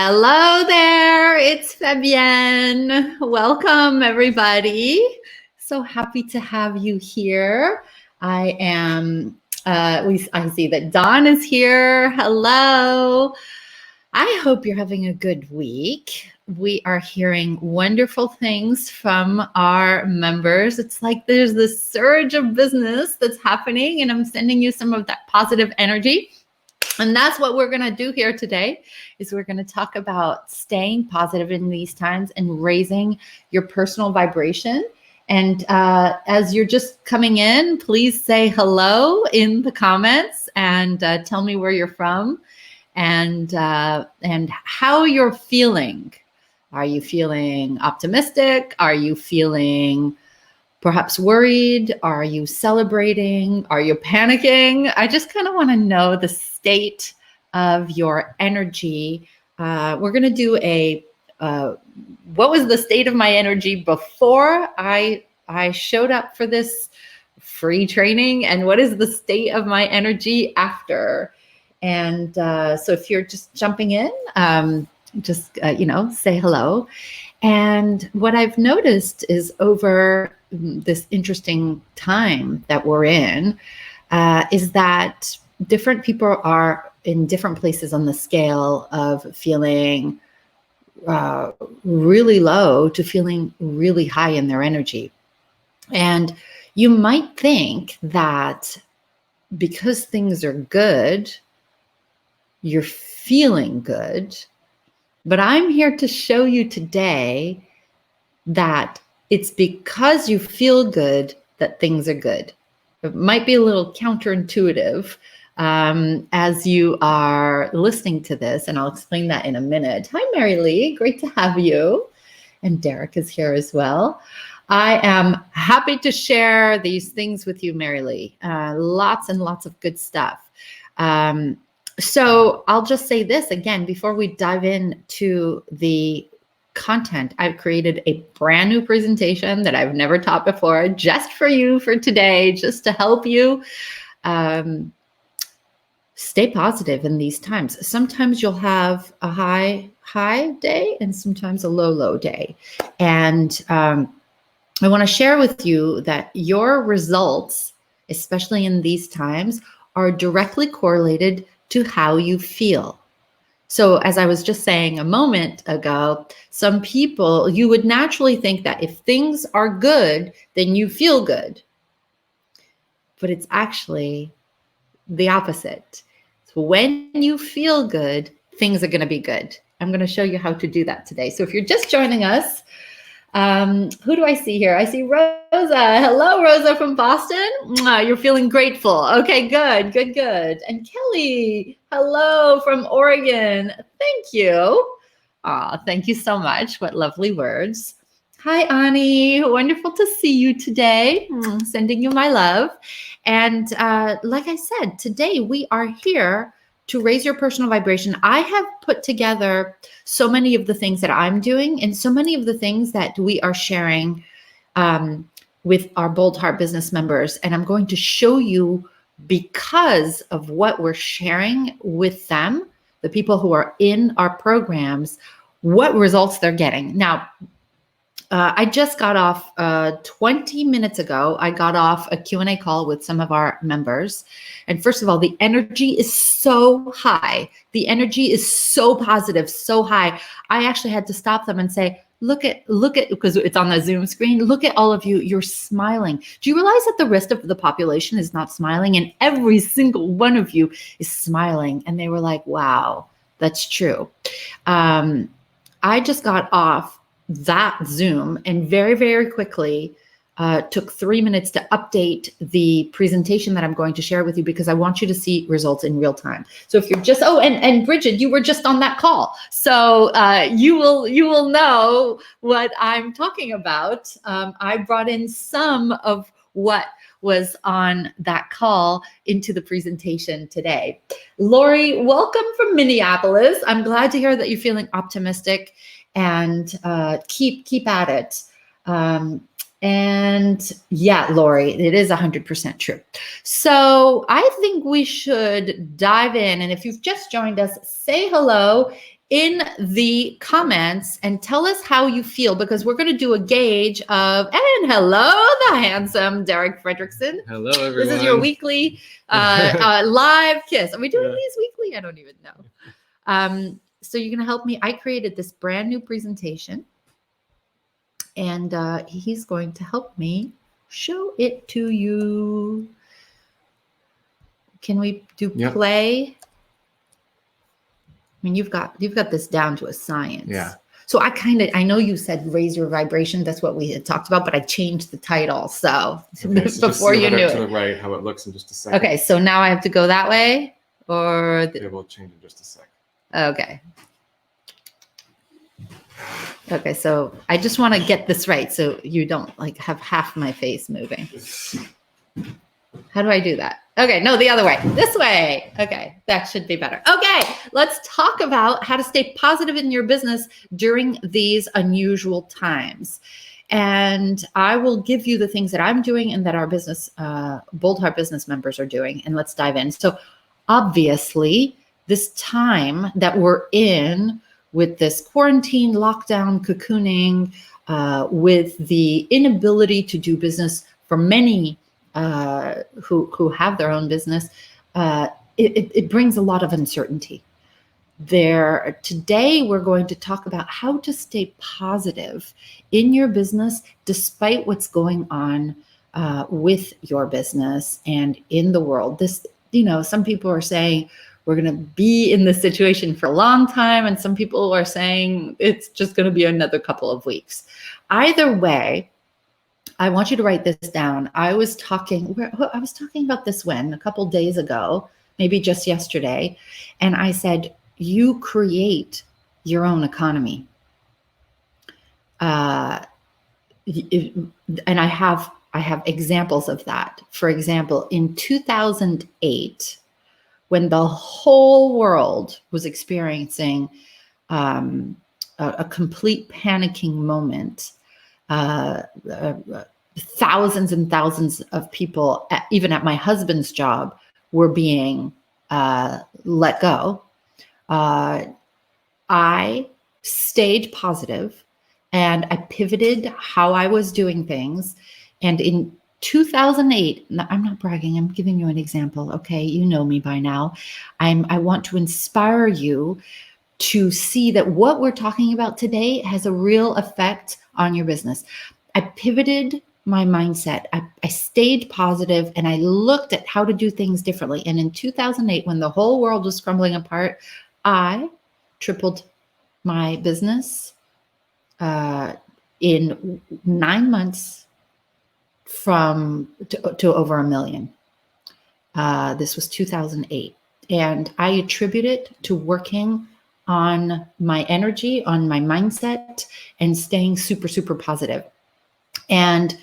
Hello there, it's Fabienne. Welcome, everybody. So happy to have you here. I see that Dawn is here. Hello. I hope you're having a good week. We are hearing wonderful things from our members. It's like there's this surge of business that's happening, and I'm sending you some of that positive energy. And that's what we're going to do here today is we're going to talk about staying positive in these times and raising your personal vibration. And as you're just coming in, please say hello in the comments and tell me where you're from and how you're feeling. Are you feeling optimistic? Are you feeling perhaps worried? Are you celebrating? Are you panicking? I just kind of want to know the state of your energy. We're going to do what was the state of my energy before I showed up for this free training, and what is the state of my energy after? And so if you're just jumping in, say hello. And what I've noticed is over this interesting time that we're in, is that different people are in different places on the scale of feeling really low to feeling really high in their energy. And you might think that because things are good, you're feeling good. But I'm here to show you today that it's because you feel good that things are good. It might be a little counterintuitive as you are listening to this, and I'll explain that in a minute. Hi, Mary Lee. Great to have you. And Derek is here as well. I am happy to share these things with you, Mary Lee. Lots and lots of good stuff. So I'll just say this again before we dive into the content. I've created a brand new presentation that I've never taught before, just for you for today, just to help you stay positive in these times. Sometimes you'll have a high day and sometimes a low day. And I want to share with you that your results, especially in these times, are directly correlated to how you feel. So as I was just saying a moment ago, some people, you would naturally think that if things are good, then you feel good. But it's actually the opposite. So when you feel good, things are going to be good. I'm going to show you how to do that today. So if you're just joining us, who do I see here? I see Rosa. Hello, Rosa from Boston. You're feeling grateful. Okay, good. And Kelly, hello from Oregon. Thank you. Thank you so much. What lovely words. Hi, Ani. Wonderful to see you today. Sending you my love. And like I said, today we are here to raise your personal vibration. I have put together so many of the things that I'm doing and so many of the things that we are sharing with our Bold Heart business members. And I'm going to show you, because of what we're sharing with them, the people who are in our programs, what results they're getting. Now, I just got off 20 minutes ago. I got off a Q&A call with some of our members. And first of all, the energy is so high. The energy is so positive, so high. I actually had to stop them and say, look at, because it's on the Zoom screen, look at all of you, you're smiling. Do you realize that the rest of the population is not smiling? And every single one of you is smiling. And they were like, wow, that's true. I just got off that Zoom and very, very quickly took 3 minutes to update the presentation that I'm going to share with you, because I want you to see results in real time. So if you're just, and Bridget, you were just on that call. So you will know what I'm talking about. I brought in some of what was on that call into the presentation today. Lori, welcome from Minneapolis. I'm glad to hear that you're feeling optimistic, and keep at it. And yeah, Lori, it is 100% true. So I think we should dive in. And if you've just joined us, say hello in the comments and tell us how you feel, because we're going to do a gauge of, and hello, the handsome Derek Fredrickson. Hello, everyone. This is your weekly live kiss. Are we doing these weekly? I don't even know. So you're going to help me. I created this brand new presentation, and he's going to help me show it to you. Can we do play? I mean, you've got this down to a science. Yeah. So I know you said raise your vibration. That's what we had talked about, but I changed the title. So, before you knew to the it. right, how it looks in just a second. Okay, so now I have to go that way, or we'll change in just a sec. Okay. Okay, so I just want to get this right, so you don't like have half my face moving. How do I do that? Okay, no, the other way. This way. Okay, that should be better. Okay, let's talk about how to stay positive in your business during these unusual times. And I will give you the things that I'm doing and that our business, Bold Heart business members are doing. And let's dive in. So obviously, this time that we're in with this quarantine, lockdown, cocooning, with the inability to do business for many who have their own business, it brings a lot of uncertainty. Today, we're going to talk about how to stay positive in your business despite what's going on with your business and in the world. Some people are saying we're going to be in this situation for a long time, and some people are saying it's just going to be another couple of weeks. Either way, I want you to write this down. I was talking about this a couple days ago, maybe just yesterday, and I said, you create your own economy. And I have examples of that. For example, in 2008, when the whole world was experiencing a complete panicking moment, thousands and thousands of people, even at my husband's job, were being let go. I stayed positive and I pivoted how I was doing things. And in 2008, I'm not bragging, I'm giving you an example. Okay, you know me by now. I want to inspire you to see that what we're talking about today has a real effect on your business. I pivoted my mindset. I stayed positive and I looked at how to do things differently. And in 2008, when the whole world was crumbling apart, I tripled my business in 9 months to over $1 million. This was 2008. And I attribute it to working on my energy, on my mindset, and staying super, super positive. And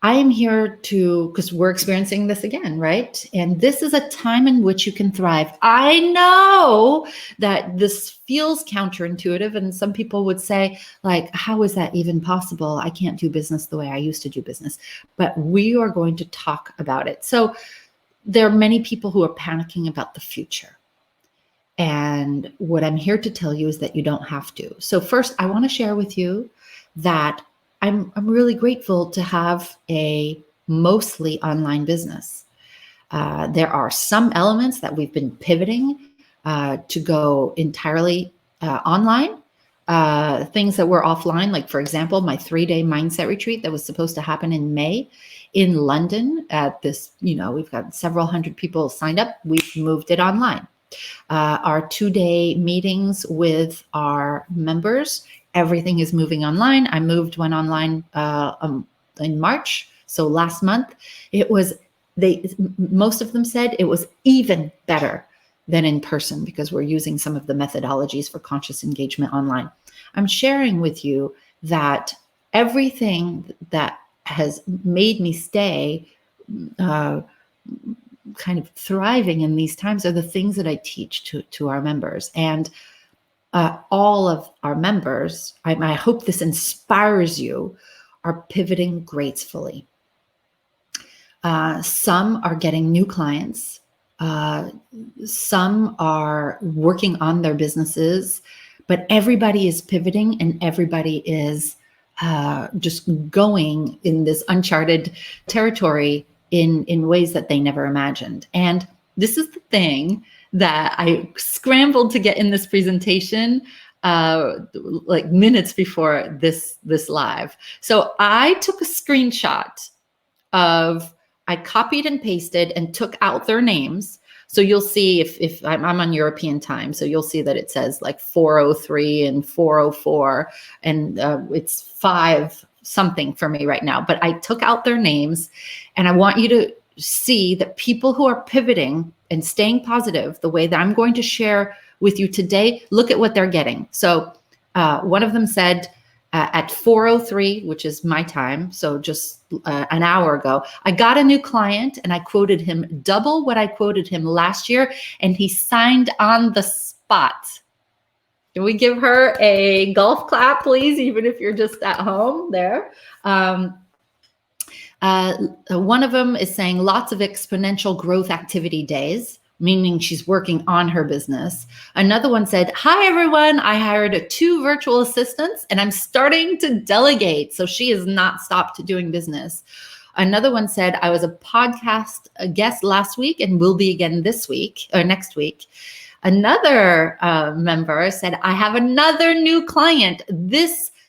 I am here because we're experiencing this again, right? And this is a time in which you can thrive. I know that this feels counterintuitive, and some people would say, like, how is that even possible? I can't do business the way I used to do business. But we are going to talk about it. So there are many people who are panicking about the future. And what I'm here to tell you is that you don't have to. So first, I want to share with you that I'm really grateful to have a mostly online business. There are some elements that we've been pivoting to go entirely online. Things that were offline, like, for example, my 3-day mindset retreat that was supposed to happen in May in London at this, we've got several hundred people signed up. We've moved it online. Our 2-day meetings with our members, everything is moving online. I moved one online in March. So last month, most of them said it was even better than in person because we're using some of the methodologies for conscious engagement online. I'm sharing with you that everything that has made me stay kind of thriving in these times are the things that I teach to our members. And all of our members, I hope this inspires you, are pivoting gracefully. Some are getting new clients. Some are working on their businesses but everybody is pivoting and everybody is just going in this uncharted territory in ways that they never imagined. And this is the thing that I scrambled to get in this presentation like minutes before this live. So I took a screenshot of, I copied and pasted and took out their names. So you'll see if I'm on European time, so you'll see that it says like 4:03 and 4:04, and it's 5 something for me right now. But I took out their names, and I want you to see that people who are pivoting and staying positive the way that I'm going to share with you today, look at what they're getting. So one of them said, at 4:03, which is my time, so just an hour ago, I got a new client and I quoted him double what I quoted him last year, and he signed on the spot. Can we give her a golf clap, please, even if you're just at home there? One of them is saying lots of exponential growth activity days, meaning she's working on her business. Another one said, hi, everyone. I hired 2 virtual assistants and I'm starting to delegate. So she has not stopped doing business. Another one said, I was a podcast guest last week and will be again this week or next week. Another member said, I have another new client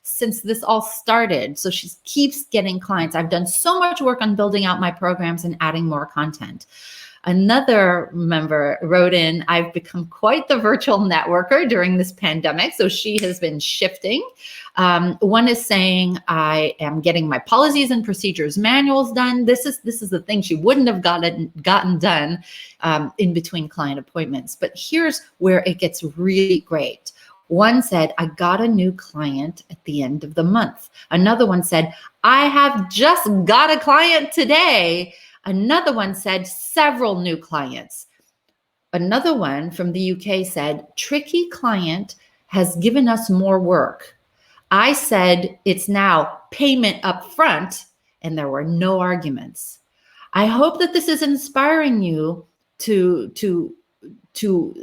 since this all started. So she keeps getting clients. I've done so much work on building out my programs and adding more content. Another member wrote in, I've become quite the virtual networker during this pandemic. So she has been shifting. One is saying, I am getting my policies and procedures manuals done. This is the thing she wouldn't have gotten done in between client appointments. But here's where it gets really great. One said, I got a new client at the end of the month. Another one said, I have just got a client today. Another one said, several new clients. Another one from the UK said, tricky client has given us more work. I said, it's now payment up front, and there were no arguments. I hope that this is inspiring you to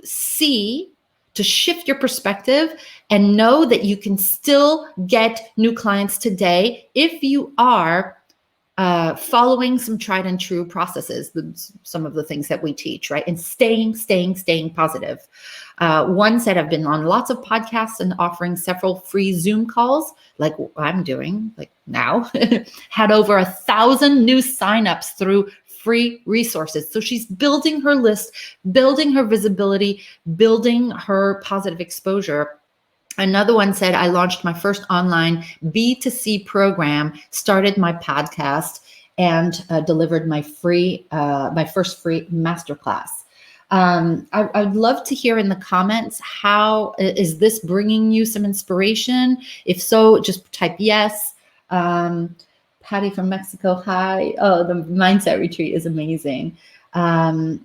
see, to shift your perspective and know that you can still get new clients today if you are following some tried and true processes, some of the things that we teach, right? And staying positive. One said, I've been on lots of podcasts and offering several free Zoom calls, like I'm doing like now, had over 1,000 new signups through free resources. So she's building her list, building her visibility, building her positive exposure. Another one said, I launched my first online B2C program, started my podcast, and delivered my first free masterclass. I'd love to hear in the comments, how is this bringing you some inspiration? If so, just type yes. Patty from Mexico, hi. Oh, the mindset retreat is amazing. I'm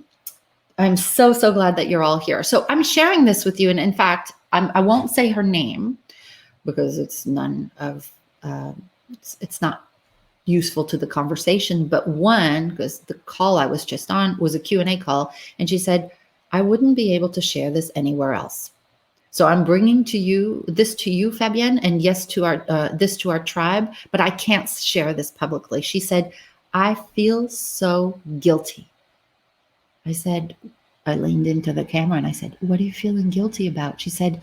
so glad that you're all here. So I'm sharing this with you. And in fact, I won't say her name because it's it's not useful to the conversation. But one, because the call I was just on was a Q&A call, and she said, I wouldn't be able to share this anywhere else. So I'm bringing this to you, Fabienne, and yes, to our tribe, but I can't share this publicly. She said, I feel so guilty. I leaned into the camera and I said, what are you feeling guilty about? She said,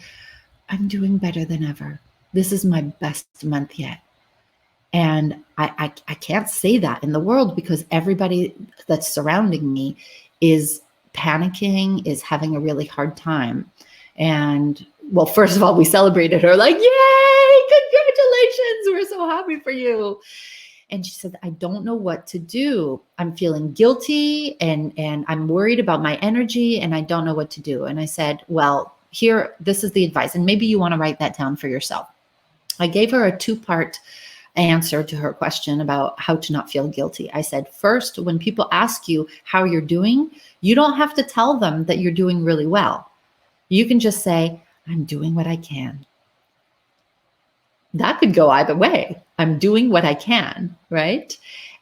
I'm doing better than ever. This is my best month yet. And I can't say that in the world because everybody that's surrounding me is panicking, is having a really hard time. And well, first of all, we celebrated her like, yay, congratulations. We're so happy for you. And she said, I don't know what to do. I'm feeling guilty and I'm worried about my energy and I don't know what to do. And I said, well, this is the advice. And maybe you want to write that down for yourself. I gave her a 2-part answer to her question about how to not feel guilty. I said, first, when people ask you how you're doing, you don't have to tell them that you're doing really well. You can just say, I'm doing what I can. That could go either way. I'm doing what I can, right?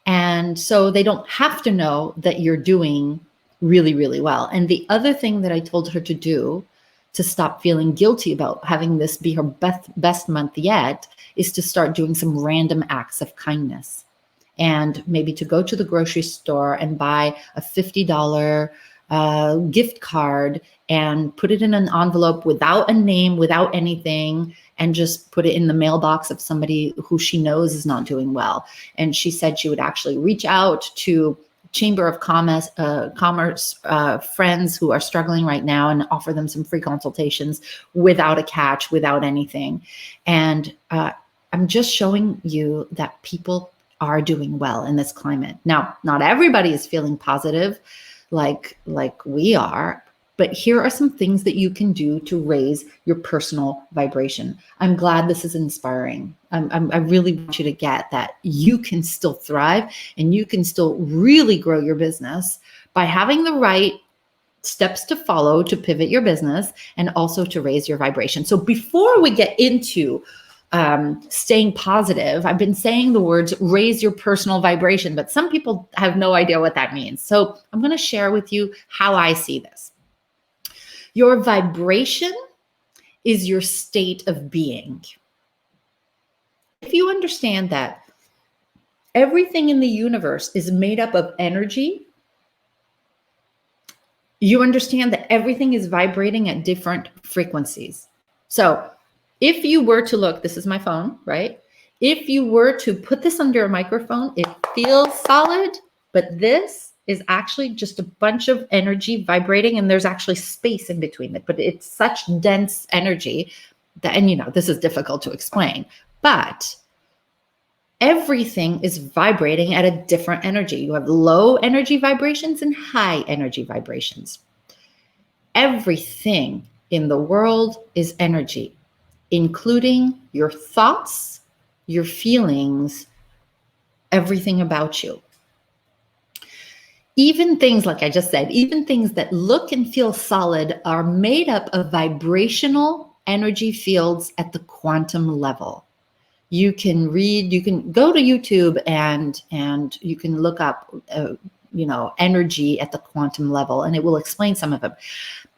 And so they don't have to know that you're doing really, really well. And the other thing that I told her to do to stop feeling guilty about having this be her best month yet is to start doing some random acts of kindness. And maybe to go to the grocery store and buy a $50 gift card and put it in an envelope without a name, without anything, and just put it in the mailbox of somebody who she knows is not doing well. And she said she would actually reach out to Chamber of Commerce friends who are struggling right now and offer them some free consultations without a catch, without anything. And I'm just showing you that people are doing well in this climate. Now, not everybody is feeling positive like we are, but here are some things that you can do to raise your personal vibration. I'm glad this is inspiring. I really want you to get that you can still thrive and you can still really grow your business by having the right steps to follow to pivot your business and also to raise your vibration. So before we get into staying positive, I've been saying the words raise your personal vibration, but some people have no idea what that means. So I'm going to share with you how I see this. Your vibration is your state of being. If you understand that everything in the universe is made up of energy, you understand that everything is vibrating at different frequencies. So if you were to look, this is my phone, right? If you were to put this under a microphone, it feels solid, but this is actually just a bunch of energy vibrating, and there's actually space in between it, but it's such dense energy that, and this is difficult to explain, but everything is vibrating at a different energy. You have low energy vibrations and high energy vibrations. Everything in the world is energy, including your thoughts, your feelings, everything about you. Even things, like I just said, even things that look and feel solid are made up of vibrational energy fields at the quantum level. You can go to YouTube and you can look up, energy at the quantum level, and it will explain some of them.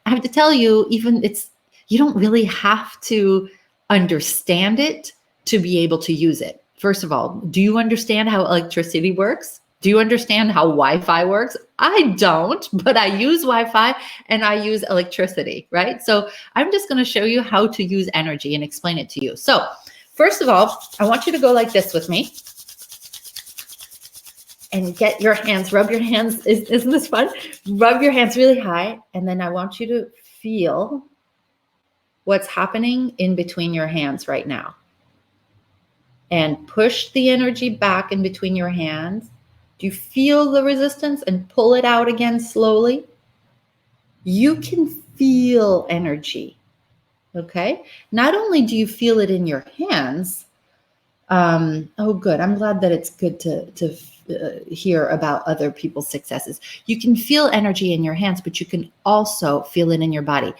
I have to tell you, you don't really have to understand it to be able to use it. First of all, do you understand how electricity works? Do you understand how Wi-Fi works? I don't, but I use Wi-Fi and I use electricity, right? So I'm just going to show you how to use energy and explain it to you. So first of all, I want you to go like this with me and get your hands, rub your hands. Isn't this fun? Rub your hands really high. And then I want you to feel what's happening in between your hands right now. And push the energy back in between your hands. Do you feel the resistance? And pull it out again slowly. You can feel energy, okay? Not only do you feel it in your hands, oh good, I'm glad that it's good to hear about other people's successes. You can feel energy in your hands, but you can also feel it in your body.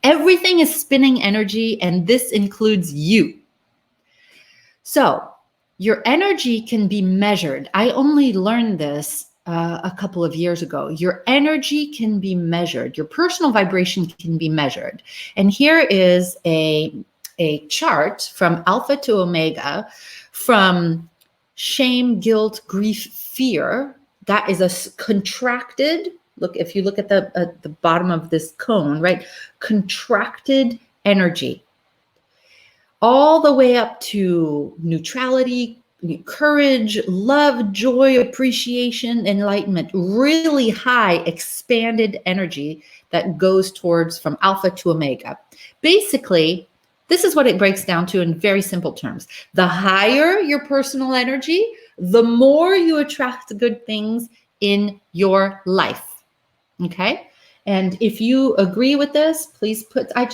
Everything is spinning energy, and this includes you. So your energy can be measured. I only learned this a couple of years ago. Your energy can be measured. Your personal vibration can be measured. And here is a chart from alpha to omega, from shame, guilt, grief, fear. That is a contracted, look, if you look at the bottom of this cone, right? Contracted energy. All the way up to neutrality, courage, love, joy, appreciation, enlightenment, really high expanded energy that goes towards from alpha to omega. Basically, this is what it breaks down to in very simple terms. The higher your personal energy, the more you attract good things in your life. Okay? And if you agree with this, please I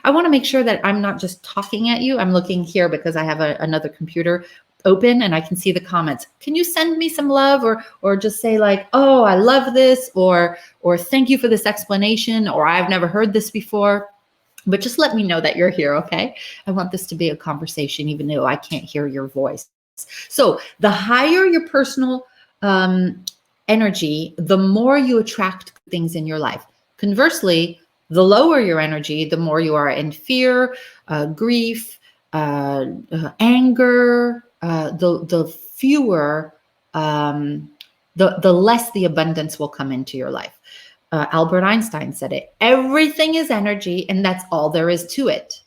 want to make sure that I'm not just talking at you. I'm looking here because I have another computer open and I can see the comments. Can you send me some love or just say like, oh, I love this, or thank you for this explanation, or I've never heard this before. But just let me know that you're here, okay? I want this to be a conversation, even though I can't hear your voice. So the higher your personal energy, the more you attract things in your life. Conversely, The lower your energy, the more you are in fear, grief, anger, the fewer, the less the abundance will come into your life. Albert Einstein said it. Everything is energy, and that's all there is to it.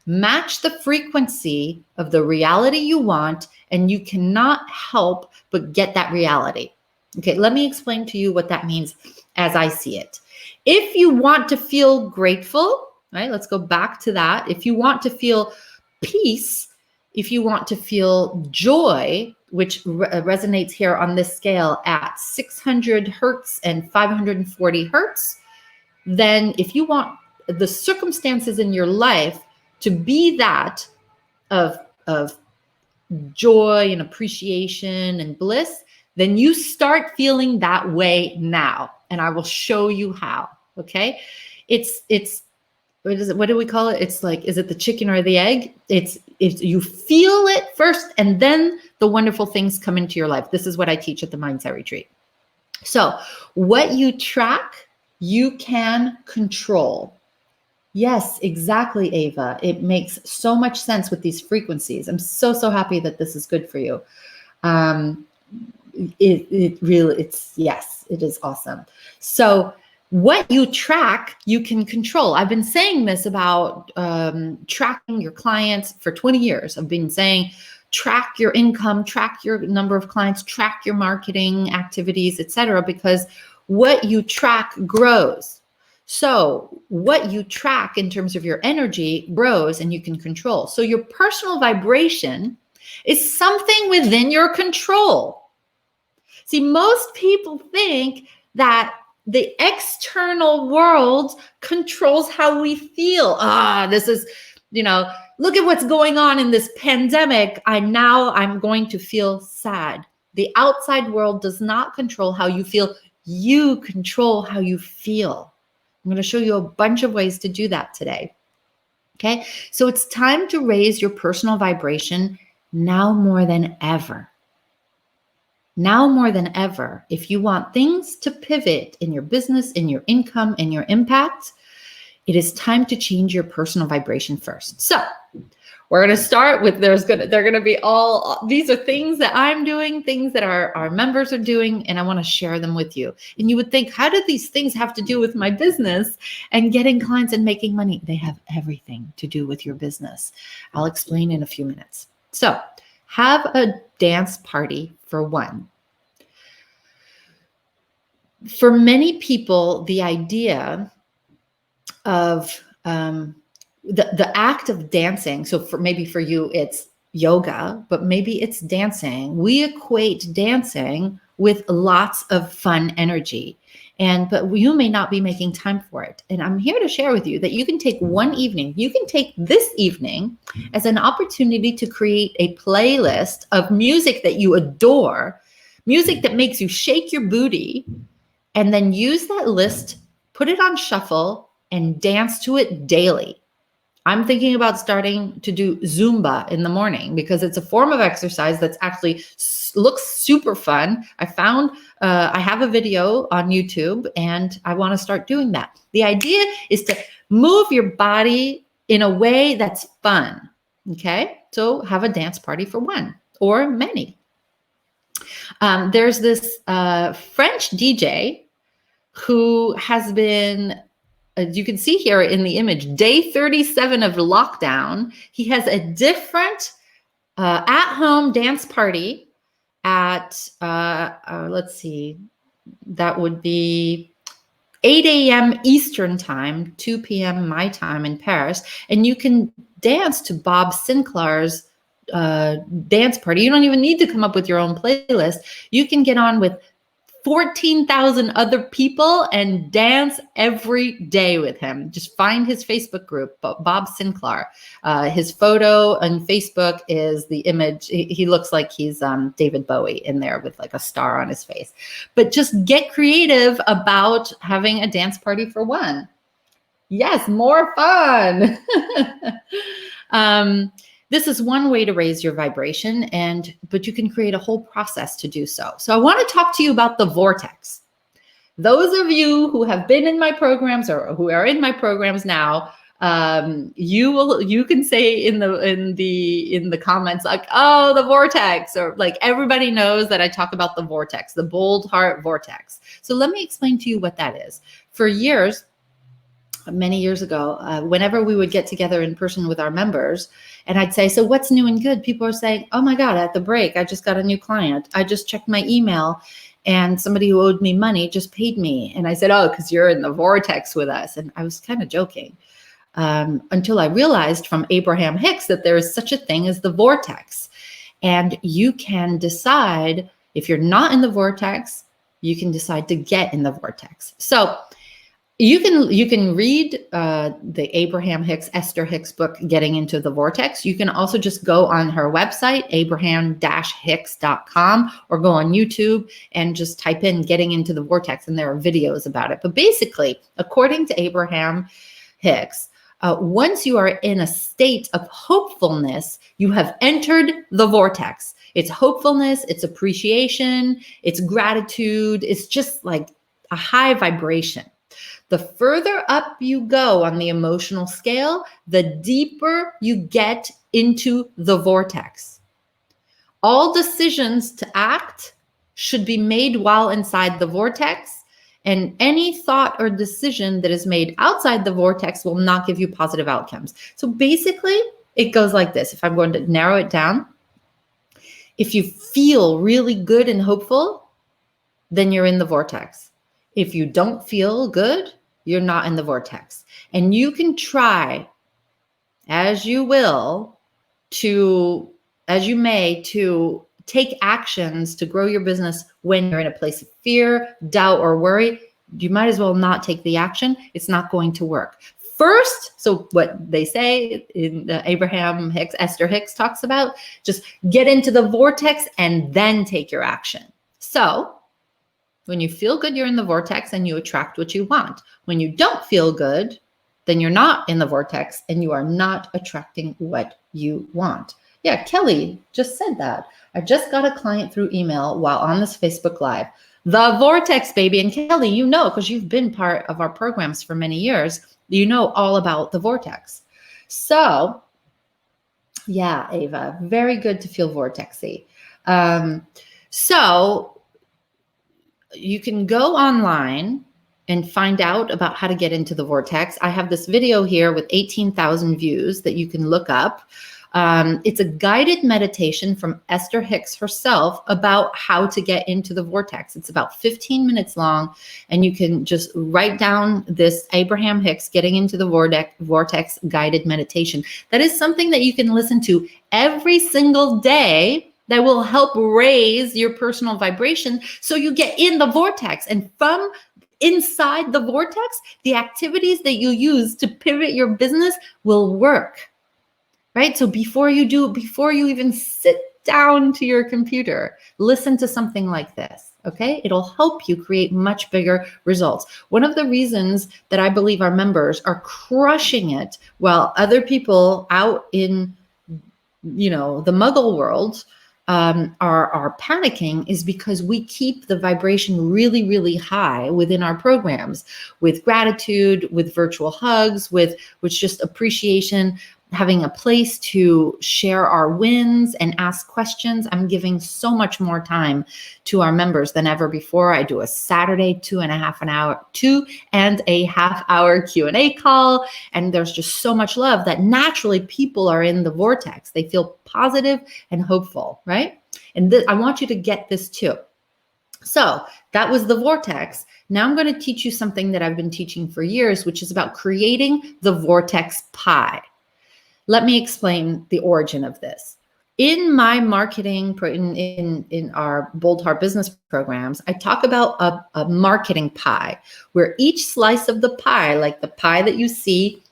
Match the frequency of the reality you want, and you cannot help but get that reality. Okay, let me explain to you what that means as I see it. If you want to feel grateful, right? Let's go back to that. If you want to feel peace, if you want to feel joy, which resonates here on this scale at 600 hertz and 540 hertz, then if you want the circumstances in your life to be that of joy and appreciation and bliss, then you start feeling that way now. And I will show you how. Okay. It's what is it? What do we call it? It's like, is it the chicken or the egg? It's you feel it first, and then the wonderful things come into your life. This is what I teach at the Mindset Retreat. So what you track, you can control. Yes, exactly, Ava. It makes so much sense with these frequencies. I'm so happy that this is good for you. Yes, it is awesome. So what you track, you can control. I've been saying this about tracking your clients for 20 years. I've been saying, track your income, track your number of clients, track your marketing activities, etc., because what you track grows. So what you track in terms of your energy grows, and you can control. So your personal vibration is something within your control. See, most people think that the external world controls how we feel. This is, look at what's going on in this pandemic. I'm going to feel sad. The outside world does not control how you feel. You control how you feel. I'm going to show you a bunch of ways to do that today. Okay, so it's time to raise your personal vibration now more than ever. Now more than ever, if you want things to pivot in your business, in your income, in your impact, it is time to change your personal vibration first. So we're going to start with, they're going to be these are things that I'm doing, things that our members are doing, and I want to share them with you. And you would think, how do these things have to do with my business and getting clients and making money? They have everything to do with your business. I'll explain in a few minutes. So have a dance party for one. For many people, the idea of the act of dancing, so maybe for you it's yoga, but maybe it's dancing. We equate dancing with lots of fun energy, but you may not be making time for it. And I'm here to share with you that you can take one evening, you can take this evening as an opportunity to create a playlist of music that you adore, music that makes you shake your booty, and then use that list, put it on shuffle, and dance to it daily. I'm thinking about starting to do Zumba in the morning because it's a form of exercise that's actually looks super fun. I have a video on YouTube, and I want to start doing that. The idea is to move your body in a way that's fun. Okay, so have a dance party for one or many. There's this French DJ who has been, as you can see here in the image, day 37 of lockdown. He has a different at-home dance party at, let's see, that would be 8 a.m. Eastern time, 2 p.m. my time in Paris. And you can dance to Bob Sinclair's dance party. You don't even need to come up with your own playlist. You can get on with 14,000 other people and dance every day with him. Just find his Facebook group, Bob Sinclair. His photo on Facebook is the image. He looks like he's David Bowie in there with like a star on his face. But just get creative about having a dance party for one. Yes, more fun. This is one way to raise your vibration, but you can create a whole process to do so. So I want to talk to you about the vortex. Those of you who have been in my programs or who are in my programs now, you can say in the comments like, oh, the vortex, or like everybody knows that I talk about the vortex, the bold heart vortex. So let me explain to you what that is. For years, many years ago, whenever we would get together in person with our members, and I'd say, so what's new and good? People are saying, oh my God, at the break, I just got a new client. I just checked my email and somebody who owed me money just paid me. And I said, oh, because you're in the vortex with us. And I was kind of joking until I realized from Abraham Hicks that there is such a thing as the vortex. And you can decide, if you're not in the vortex, you can decide to get in the vortex. So you can read the Abraham Hicks, Esther Hicks book, Getting into the Vortex. You can also just go on her website, abraham-hicks.com, or go on YouTube and just type in Getting into the Vortex, and there are videos about it. But basically, according to Abraham Hicks, once you are in a state of hopefulness, you have entered the vortex. It's hopefulness, it's appreciation, it's gratitude. It's just like a high vibration. The further up you go on the emotional scale, the deeper you get into the vortex. All decisions to act should be made while inside the vortex, and any thought or decision that is made outside the vortex will not give you positive outcomes. So basically, it goes like this. If I'm going to narrow it down, if you feel really good and hopeful, then you're in the vortex. If you don't feel good, you're not in the vortex. And you can try, as you will, as you may, to take actions to grow your business when you're in a place of fear, doubt, or worry. You might as well not take the action. It's not going to work. First, so what they say in Abraham Hicks, Esther Hicks talks about, just get into the vortex and then take your action. So when you feel good, you're in the vortex and you attract what you want. When you don't feel good, then you're not in the vortex and you are not attracting what you want. Yeah, Kelly just said that. I just got a client through email while on this Facebook Live. The vortex, baby. And Kelly, you know, because you've been part of our programs for many years, you know all about the vortex. So, yeah, Ava, very good to feel vortexy. So you can go online and find out about how to get into the vortex. I have this video here with 18,000 views that you can look up. It's a guided meditation from Esther Hicks herself about how to get into the vortex. It's about 15 minutes long, and you can just write down this Abraham Hicks Getting into the Vortex guided meditation. That is something that you can listen to every single day that will help raise your personal vibration so you get in the vortex. And from inside the vortex, the activities that you use to pivot your business will work. Right? So before you even sit down to your computer, listen to something like this, okay? It'll help you create much bigger results. One of the reasons that I believe our members are crushing it while other people out in, the muggle world are panicking is because we keep the vibration really, really high within our programs, with gratitude, with virtual hugs, with just appreciation, having a place to share our wins and ask questions. I'm giving so much more time to our members than ever before. I do a Saturday 2.5 hour Q&A call. And there's just so much love that naturally people are in the vortex. They feel positive and hopeful, right? And I want you to get this too. So that was the vortex. Now I'm going to teach you something that I've been teaching for years, which is about creating the vortex pie. Let me explain the origin of this. In my marketing, in our Bold Heart Business programs, I talk about a marketing pie, where each slice of the pie, like the pie that you see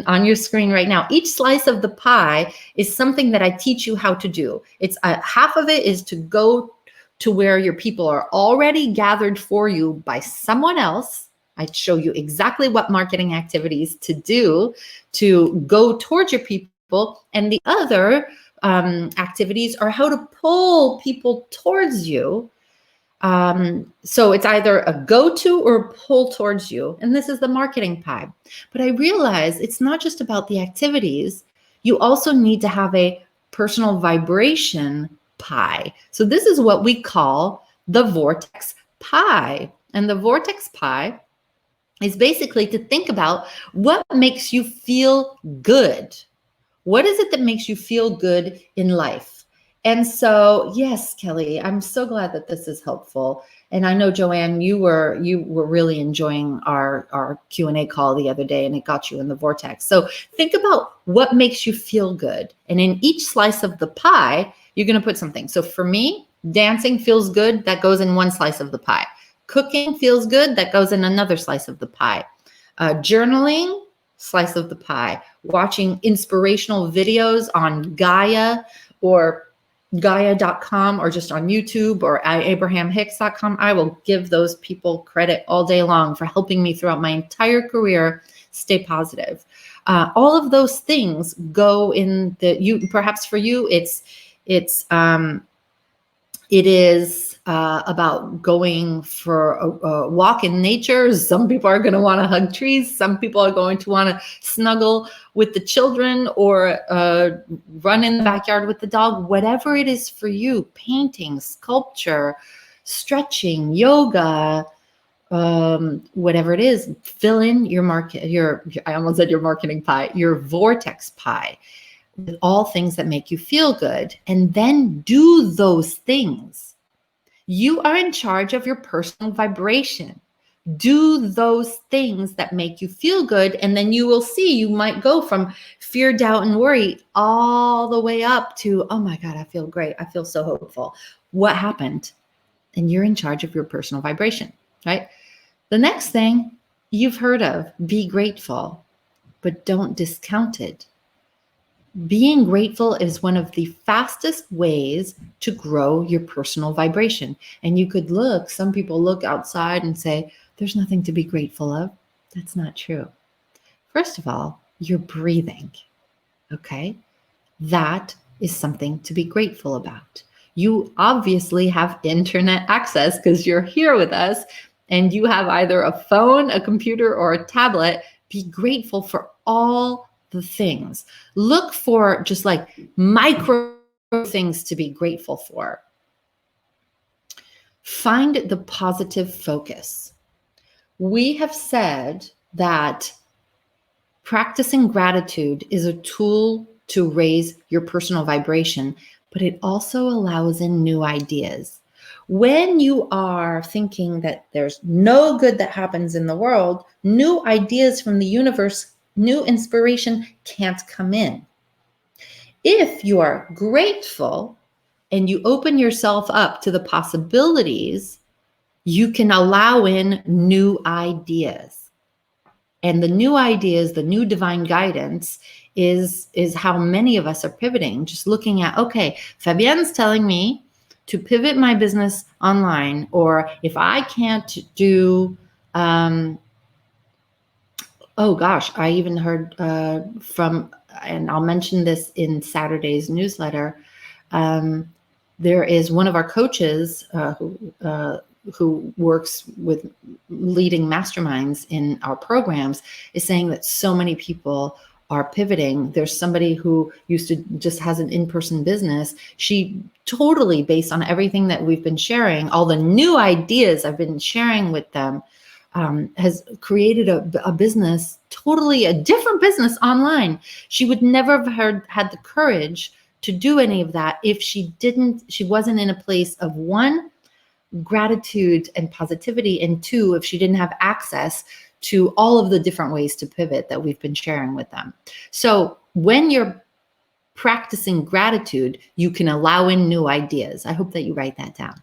on your screen right now, each slice of the pie is something that I teach you how to do. It's half of it is to go to where your people are already gathered for you by someone else. I show you exactly what marketing activities to do to go towards your people. And the other activities are how to pull people towards you So it's either a go-to or a pull towards you. And this is the marketing pie. But I realize it's not just about the activities. You also need to have a personal vibration pie. So this is what we call the vortex pie. And the vortex pie is basically to think about what makes you feel good. What is it that makes you feel good in life? And so, yes, Kelly, I'm so glad that this is helpful. And I know, Joanne, you were really enjoying our Q&A call the other day, and it got you in the vortex. So think about what makes you feel good. And in each slice of the pie, you're going to put something. So for me, dancing feels good. That goes in one slice of the pie. Cooking feels good. That goes in another slice of the pie. Journaling, slice of the pie. Watching inspirational videos on Gaia or Gaia.com or just on YouTube or AbrahamHicks.com. I will give those people credit all day long for helping me throughout my entire career stay positive. All of those things go in perhaps for you, it is about going for a walk in nature. Some people are going to want to hug trees. Some people are going to want to snuggle with the children or run in the backyard with the dog. Whatever it is for you, painting, sculpture, stretching, yoga, whatever it is, fill in I almost said your marketing pie, your vortex pie, with all things that make you feel good, and then do those things. You are in charge of your personal vibration. Do those things that make you feel good, and then you will see you might go from fear, doubt, and worry all the way up to, oh my God, I feel great. I feel so hopeful. What happened? And you're in charge of your personal vibration, right? The next thing you've heard of, be grateful, but don't discount it. Being grateful is one of the fastest ways to grow your personal vibration. And you could some people look outside and say, there's nothing to be grateful of. That's not true. First of all, you're breathing, okay? That is something to be grateful about. You obviously have internet access because you're here with us and you have either a phone, a computer, or a tablet. Be grateful for all the things. Look for just like micro things to be grateful for. Find the positive focus. We have said that practicing gratitude is a tool to raise your personal vibration, but it also allows in new ideas. When you are thinking that there's no good that happens in the world, new ideas from the universe, new inspiration can't come in. If you are grateful and you open yourself up to the possibilities, you can allow in new ideas. And the new ideas, the new divine guidance is how many of us are pivoting. Just looking at, okay, Fabienne's telling me to pivot my business online, or if I can't do, oh gosh, I even heard from, and I'll mention this in Saturday's newsletter. There is one of our coaches who works with leading masterminds in our programs is saying that so many people are pivoting. There's somebody who used to just has an in-person business. She totally, based on everything that we've been sharing, all the new ideas I've been sharing with them, has created a business, totally a different business online. She would never have had the courage to do any of that if she wasn't in a place of, one, gratitude and positivity, and two, if she didn't have access to all of the different ways to pivot that we've been sharing with them. So when you're practicing gratitude, you can allow in new ideas. I hope that you write that down.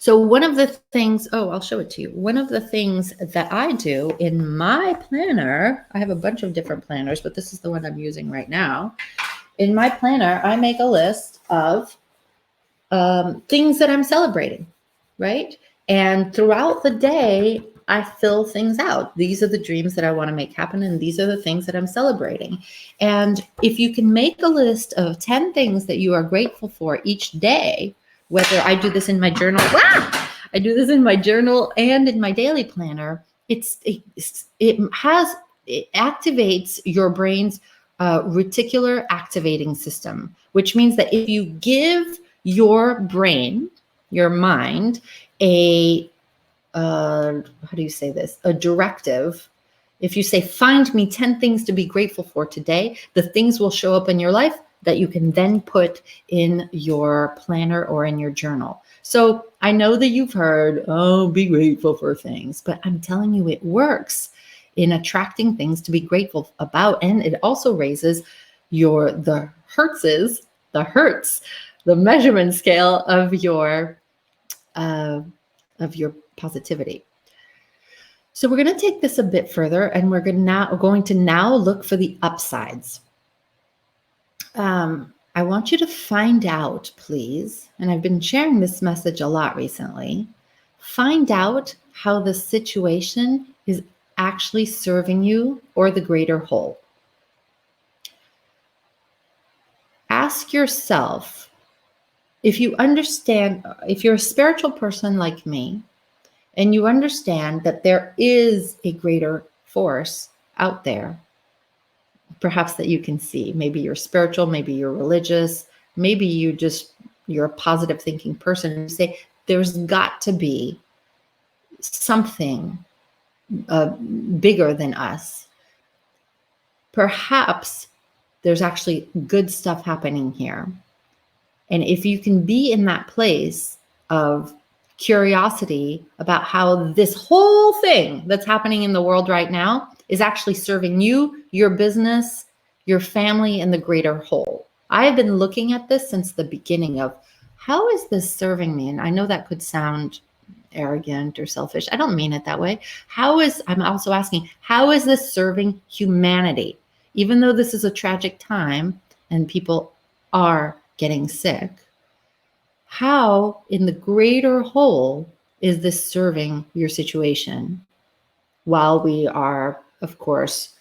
So one of the things, I'll show it to you. One of the things that I do in my planner, I have a bunch of different planners, but this is the one I'm using right now. In my planner, I make a list of things that I'm celebrating, right? And throughout the day, I fill things out. These are the dreams that I want to make happen, and these are the things that I'm celebrating. And if you can make a list of 10 things that you are grateful for each day, whether I do this in my journal, I do this in my journal and in my daily planner, it activates your brain's reticular activating system, which means that if you give your brain, your mind, how do you say this? A directive. If you say, find me 10 things to be grateful for today, the things will show up in your life that you can then put in your planner or in your journal. So I know that you've heard, oh, be grateful for things, but I'm telling you, it works in attracting things to be grateful about. And it also raises the measurement scale of your positivity. So we're going to take this a bit further, and we're going to now look for the upsides. I want you to find out, please, and I've been sharing this message a lot recently, find out how the situation is actually serving you or the greater whole. Ask yourself, if you're a spiritual person like me, and you understand that there is a greater force out there, perhaps that you can see. Maybe you're spiritual, maybe you're religious, maybe you're a positive thinking person, and you say, there's got to be something bigger than us. Perhaps there's actually good stuff happening here. And if you can be in that place of curiosity about how this whole thing that's happening in the world right now is actually serving you, your business, your family, and the greater whole. I have been looking at this since the beginning of, how is this serving me? And I know that could sound arrogant or selfish. I don't mean it that way. I'm also asking, how is this serving humanity? Even though this is a tragic time and people are getting sick, how in the greater whole is this serving your situation? While we are, of course,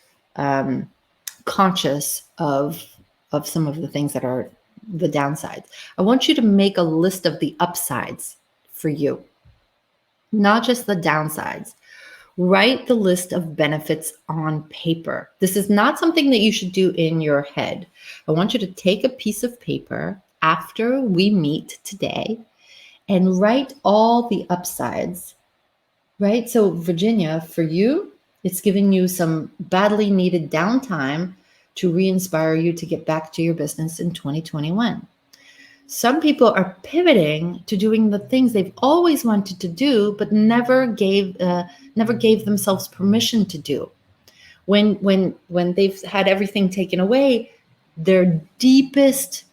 conscious of some of the things that are the downsides. I want you to make a list of the upsides for you, not just the downsides. Write the list of benefits on paper. This is not something that you should do in your head. I want you to take a piece of paper after we meet today and write all the upsides, right? So Virginia, for you, it's giving you some badly needed downtime to re-inspire you to get back to your business in 2021. Some people are pivoting to doing the things they've always wanted to do, but never gave themselves permission to do. When they've had everything taken away, their deepest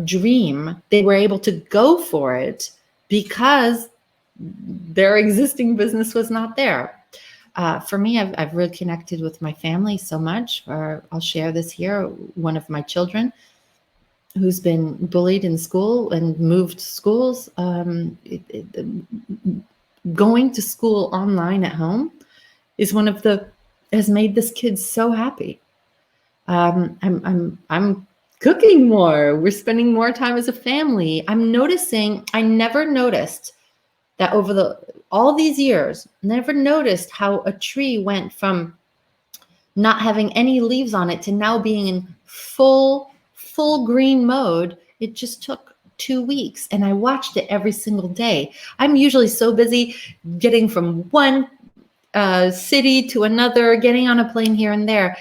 dream, they were able to go for it because their existing business was not there. For me, I've really connected with my family so much. I'll share this here. One of my children, who's been bullied in school and moved schools, going to school online at home has made this kid so happy. I'm cooking more. We're spending more time as a family. I'm noticing, I never noticed that over all these years, never noticed how a tree went from not having any leaves on it to now being in full green mode. It just took 2 weeks, and I watched it every single day. I'm usually so busy getting from one city to another, getting on a plane here and there.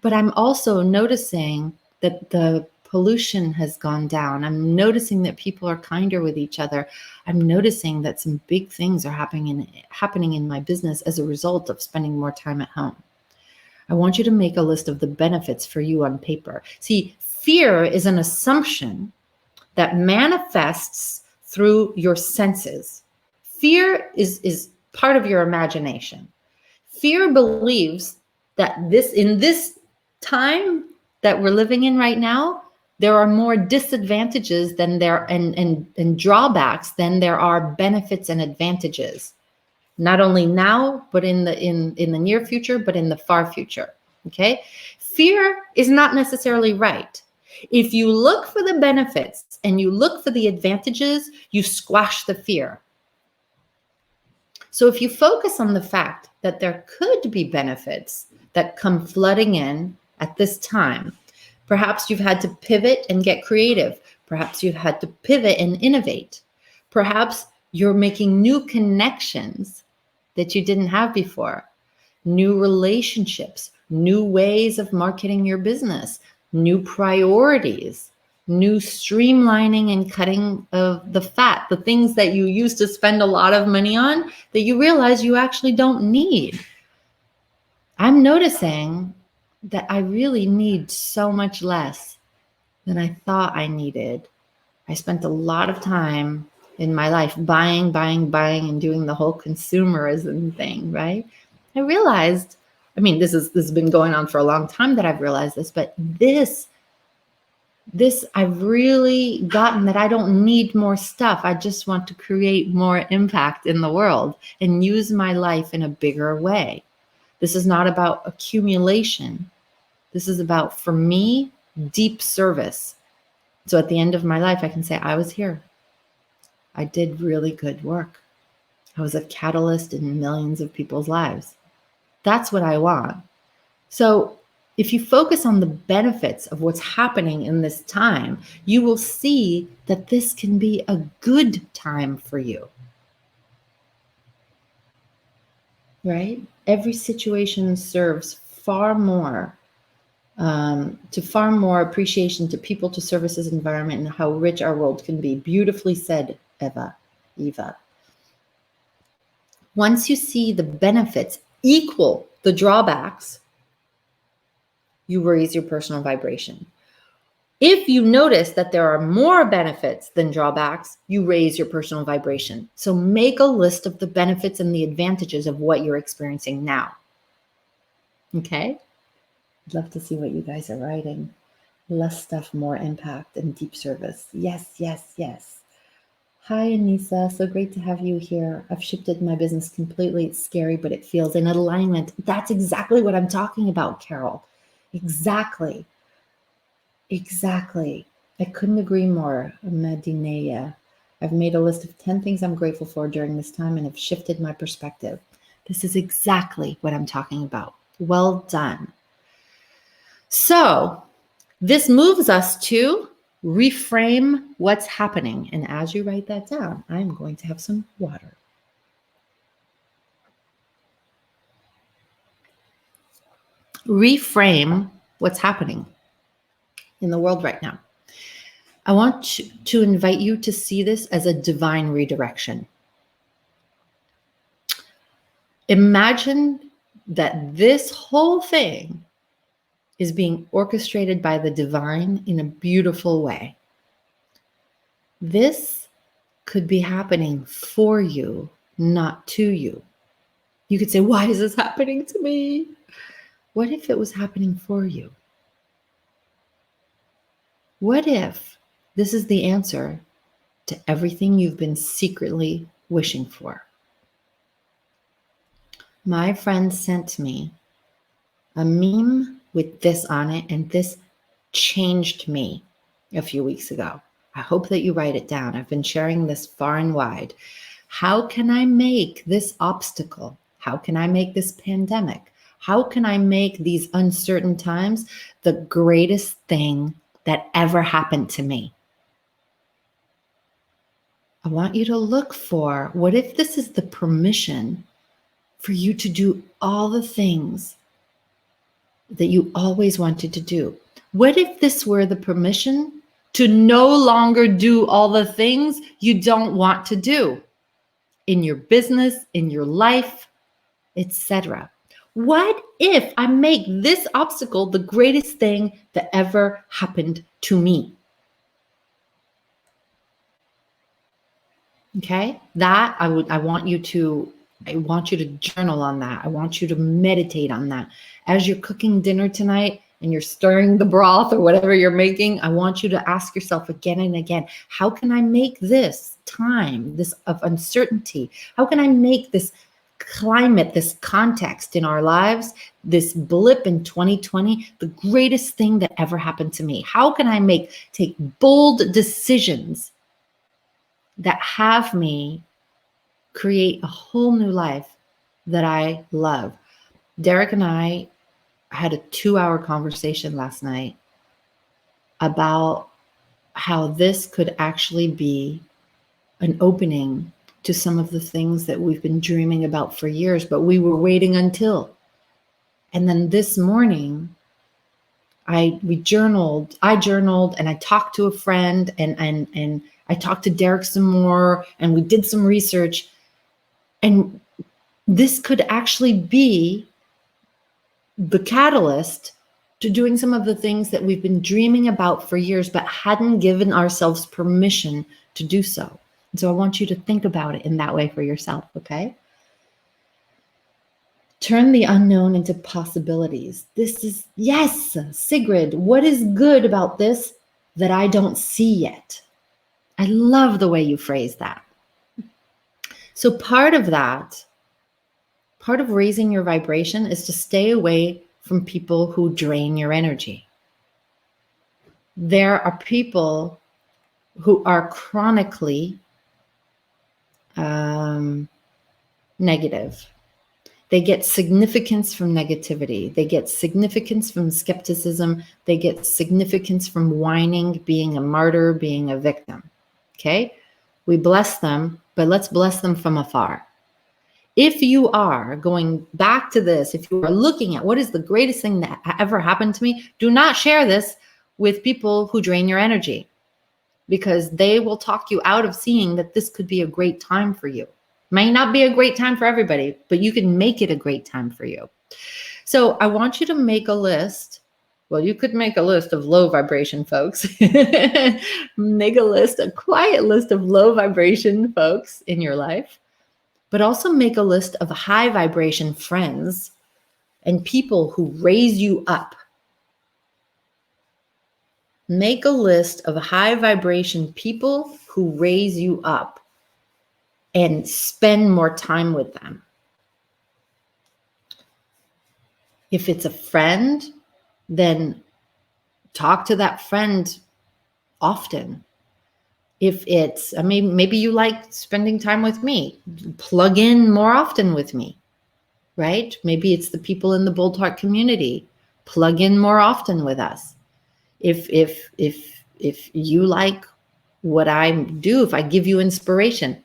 But I'm also noticing that the pollution has gone down. I'm noticing that people are kinder with each other. I'm noticing that some big things are happening in my business as a result of spending more time at home. I want you to make a list of the benefits for you on paper. See, fear is an assumption that manifests through your senses. Fear is part of your imagination. Fear believes that in this time that we're living in right now, there are more disadvantages than and drawbacks than there are benefits and advantages. Not only now, but in the near future, but in the far future. Okay? Fear is not necessarily right. If you look for the benefits and you look for the advantages, you squash the fear. So if you focus on the fact that there could be benefits that come flooding in at this time, perhaps you've had to pivot and get creative. Perhaps you've had to pivot and innovate. Perhaps you're making new connections that you didn't have before, new relationships, new ways of marketing your business, new priorities, new streamlining and cutting of the fat, the things that you used to spend a lot of money on that you realize you actually don't need. I'm noticing that I really need so much less than I thought I needed. I spent a lot of time in my life buying, and doing the whole consumerism thing, right? I realized, this has been going on for a long time that I've realized this, but this I've really gotten that I don't need more stuff. I just want to create more impact in the world and use my life in a bigger way. This is not about accumulation. This is about, for me, deep service. So at the end of my life, I can say, I was here. I did really good work. I was a catalyst in millions of people's lives. That's what I want. So if you focus on the benefits of what's happening in this time, you will see that this can be a good time for you. Right? Every situation serves far more appreciation to people, to services, environment, and how rich our world can be. Beautifully said, Eva. Once you see the benefits equal the drawbacks, you raise your personal vibration. If you notice that there are more benefits than drawbacks, you raise your personal vibration. So make a list of the benefits and the advantages of what you're experiencing now. Okay? I'd love to see what you guys are writing. Less stuff, more impact, and deep service. Yes, yes, yes. Hi, Anissa. So great to have you here. I've shifted my business completely. It's scary, but it feels in alignment. That's exactly what I'm talking about, Carol. Exactly. I couldn't agree more, Madineya. I've made a list of 10 things I'm grateful for during this time and have shifted my perspective. This is exactly what I'm talking about. Well done. So this moves us to reframe what's happening. And as you write that down, I'm going to have some water. Reframe what's happening in the world right now. I want to invite you to see this as a divine redirection. Imagine that this whole thing is being orchestrated by the divine in a beautiful way. This could be happening for you, not to you. You could say, why is this happening to me? What if it was happening for you? What if this is the answer to everything you've been secretly wishing for? My friend sent me a meme with this on it, and this changed me a few weeks ago. I hope that you write it down. I've been sharing this far and wide. How can I make this obstacle? How can I make this pandemic? How can I make these uncertain times the greatest thing that ever happened to me? I want you to look for, what if this is the permission for you to do all the things that you always wanted to do? What if this were the permission to no longer do all the things you don't want to do in your business, in your life, etc.? What if I make this obstacle the greatest thing that ever happened to me? Okay, that I want you to journal on that. I want you to meditate on that. As you're cooking dinner tonight and you're stirring the broth or whatever you're making, I want you to ask yourself again and again, how can I make this time, this of uncertainty? How can I make this climate, this context in our lives, this blip in 2020, the greatest thing that ever happened to me. How can I take bold decisions that have me create a whole new life that I love? Derek and I had a 2-hour conversation last night about how this could actually be an opening to some of the things that we've been dreaming about for years, but we were waiting until. And then this morning, I journaled and I talked to a friend and I talked to Derek some more and we did some research. And this could actually be the catalyst to doing some of the things that we've been dreaming about for years, but hadn't given ourselves permission to do so. And so I want you to think about it in that way for yourself, okay? Turn the unknown into possibilities. This is, yes, Sigrid, what is good about this that I don't see yet? I love the way you phrase that. So part of raising your vibration is to stay away from people who drain your energy. There are people who are chronically negative. They get significance from negativity. They get significance from skepticism. They get significance from whining, being a martyr, being a victim. Okay? We bless them, but let's bless them from afar. If you are going back to this, if you are looking at what is the greatest thing that ever happened to me, do not share this with people who drain your energy, because they will talk you out of seeing that this could be a great time for you. May not be a great time for everybody, but you can make it a great time for you. So I want you to make a list. Well, you could make a list of low vibration folks. Make a quiet list of low vibration folks in your life, but also make a list of high vibration friends and people who raise you up. Make a list of high vibration people who raise you up and spend more time with them. If it's a friend, then talk to that friend often. If it's, maybe you like spending time with me, plug in more often with me, right? Maybe it's the people in the Bold Heart community, plug in more often with us. If you like what I do, if I give you inspiration,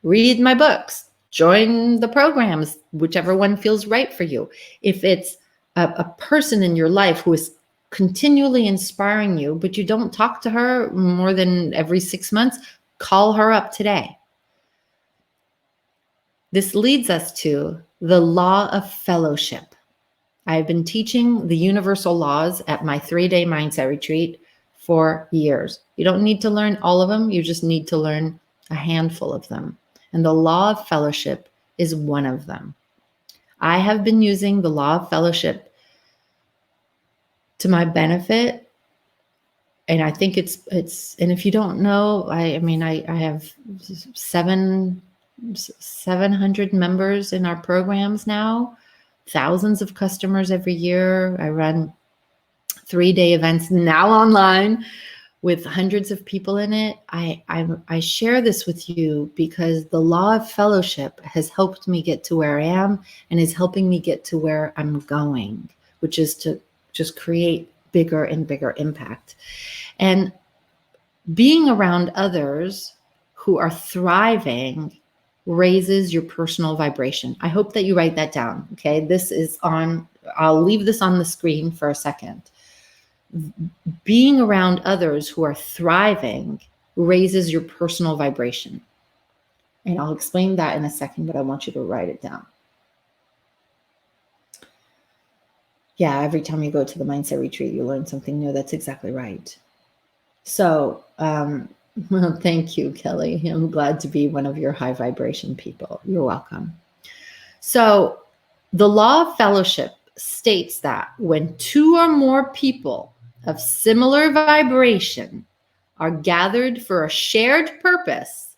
read my books, join the programs, whichever one feels right for you. If it's a person in your life who is continually inspiring you, but you don't talk to her more than every 6 months, call her up today. This leads us to the law of fellowship. I've been teaching the universal laws at my 3-day mindset retreat for years. You don't need to learn all of them. You just need to learn a handful of them. And the law of fellowship is one of them. I have been using the law of fellowship to my benefit. And I think it's, and if you don't know, I have 700 members in our programs now, thousands of customers every year. I run 3-day events now online with hundreds of people in it. I share this with you because the law of fellowship has helped me get to where I am and is helping me get to where I'm going, which is to just create bigger and bigger impact. And being around others who are thriving raises your personal vibration. I hope that you write that down. Okay. I'll leave this on the screen for a second. Being around others who are thriving raises your personal vibration. And I'll explain that in a second, but I want you to write it down. Yeah, every time you go to the mindset retreat, you learn something new. That's exactly right. So, well, thank you, Kelly. I'm glad to be one of your high vibration people. You're welcome. So the law of fellowship states that when 2 or more people of similar vibration are gathered for a shared purpose,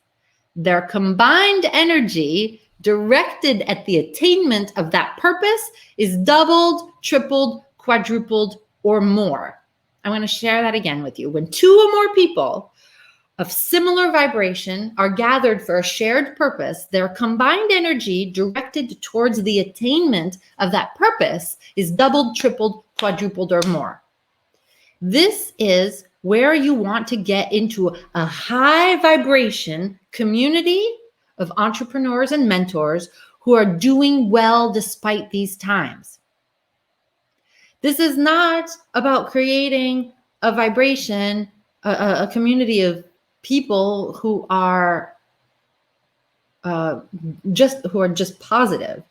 their combined energy directed at the attainment of that purpose is doubled, tripled, quadrupled, or more. I'm going to share that again with you. When two or more people of similar vibration are gathered for a shared purpose, their combined energy directed towards the attainment of that purpose is doubled, tripled, quadrupled, or more. This is where you want to get into a high vibration community of entrepreneurs and mentors who are doing well despite these times. This is not about creating a vibration, a community of people who are just positive.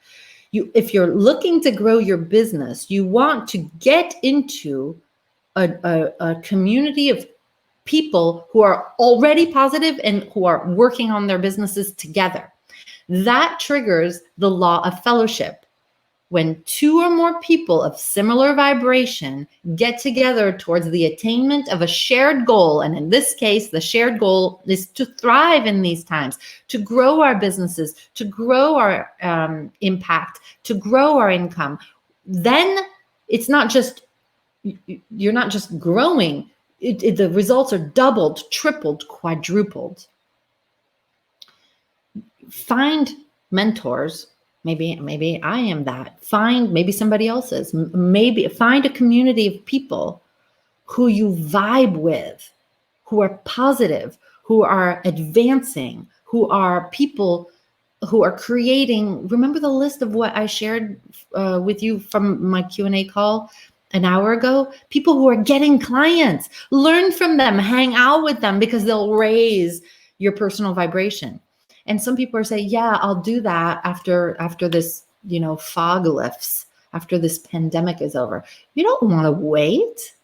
If you're looking to grow your business, you want to get into a community of people who are already positive and who are working on their businesses together. That triggers the law of fellowship. When two or more people of similar vibration get together towards the attainment of a shared goal, and in this case, the shared goal is to thrive in these times, to grow our businesses, to grow our impact, to grow our income, then it's not just, you're not just growing, the results are doubled, tripled, quadrupled. Find mentors. Maybe I am that. Maybe somebody else is. Maybe find a community of people who you vibe with, who are positive, who are advancing, who are people who are creating. Remember the list of what I shared with you from my Q&A call an hour ago? People who are getting clients. Learn from them, hang out with them, because they'll raise your personal vibration. And some people are saying, yeah, I'll do that after this, fog lifts, after this pandemic is over. You don't want to wait.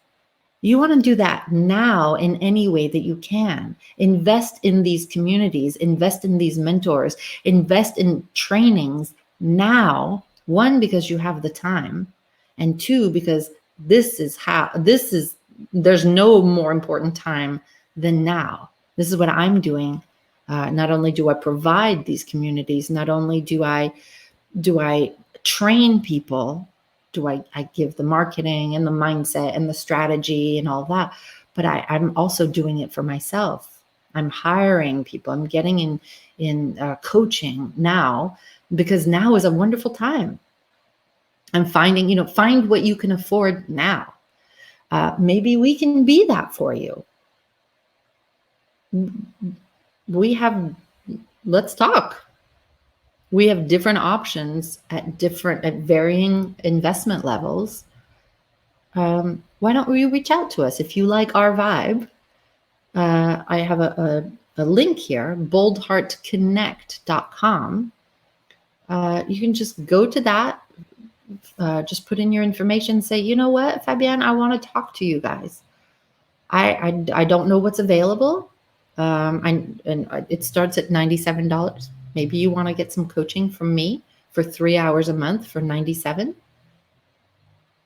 You want to do that now in any way that you can. Invest in these communities, invest in these mentors, invest in trainings now. One, because you have the time, and two, because there's no more important time than now. This is what I'm doing. Not only do I provide these communities, not only do I train people, do I give the marketing and the mindset and the strategy and all that, but I'm also doing it for myself. I'm hiring people. I'm getting in coaching now, because now is a wonderful time. I'm finding, find what you can afford now. Maybe we can be that for you. Let's talk. We have different options at varying investment levels. Why don't you reach out to us? If you like our vibe, I have a link here, boldheartconnect.com. You can just go to that, just put in your information, say, you know what, Fabienne, I want to talk to you guys. I don't know what's available. It starts at $97. Maybe you want to get some coaching from me for 3 hours a month for $97.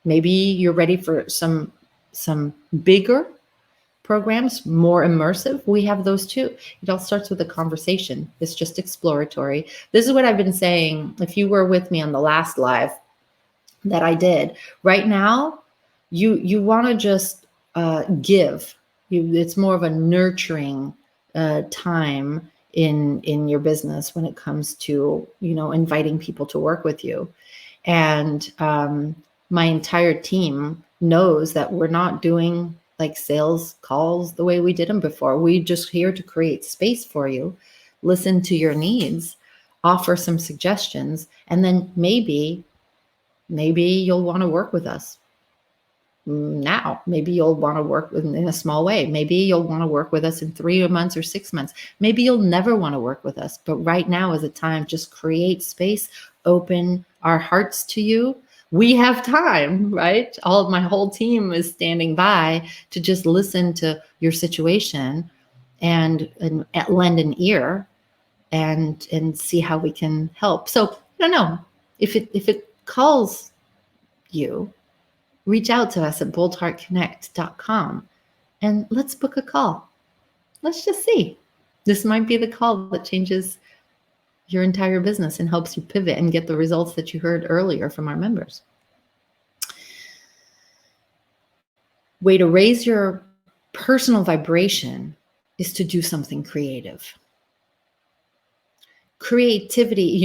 Maybe you're ready for some bigger programs, more immersive. We have those too. It all starts with a conversation. It's just exploratory. This is what I've been saying. If you were with me on the last live that I did, right now, you want to just give. It's more of a nurturing time in your business when it comes to inviting people to work with you. And my entire team knows that we're not doing like sales calls the way we did them before. We're just here to create space for you, listen to your needs, offer some suggestions, and then maybe you'll want to work with us now. Maybe you'll want to work in a small way. Maybe you'll want to work with us in 3 months or 6 months. Maybe you'll never want to work with us. But right now is a time, just create space, open our hearts to you. We have time, right? My whole team is standing by to just listen to your situation and lend an ear and see how we can help. So I don't know if it calls you. Reach out to us at boldheartconnect.com and let's book a call. Let's just see. This might be the call that changes your entire business and helps you pivot and get the results that you heard earlier from our members. Way to raise your personal vibration is to do something creative. Creativity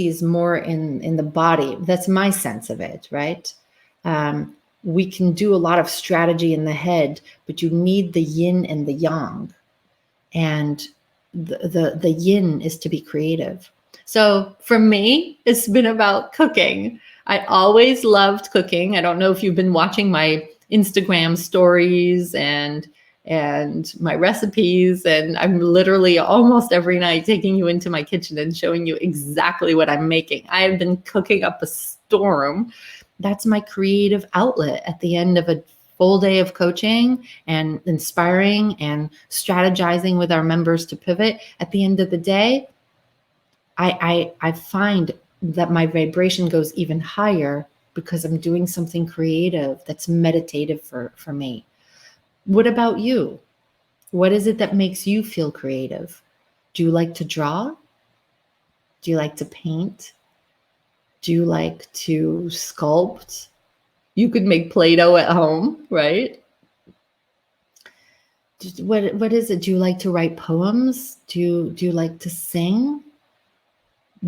is more in the body. That's my sense of it, right? We can do a lot of strategy in the head, but you need the yin and the yang. And the yin is to be creative. So for me, it's been about cooking. I always loved cooking. I don't know if you've been watching my Instagram stories and my recipes, and I'm literally almost every night taking you into my kitchen and showing you exactly what I'm making. I have been cooking up a storm. That's my creative outlet at the end of a full day of coaching and inspiring and strategizing with our members to pivot. At the end of the day, I find that my vibration goes even higher because I'm doing something creative that's meditative for me. What about you? What is it that makes you feel creative? Do you like to draw? Do you like to paint? Do you like to sculpt? You could make Play-Doh at home, right? What is it? Do you like to write poems? Do you like to sing?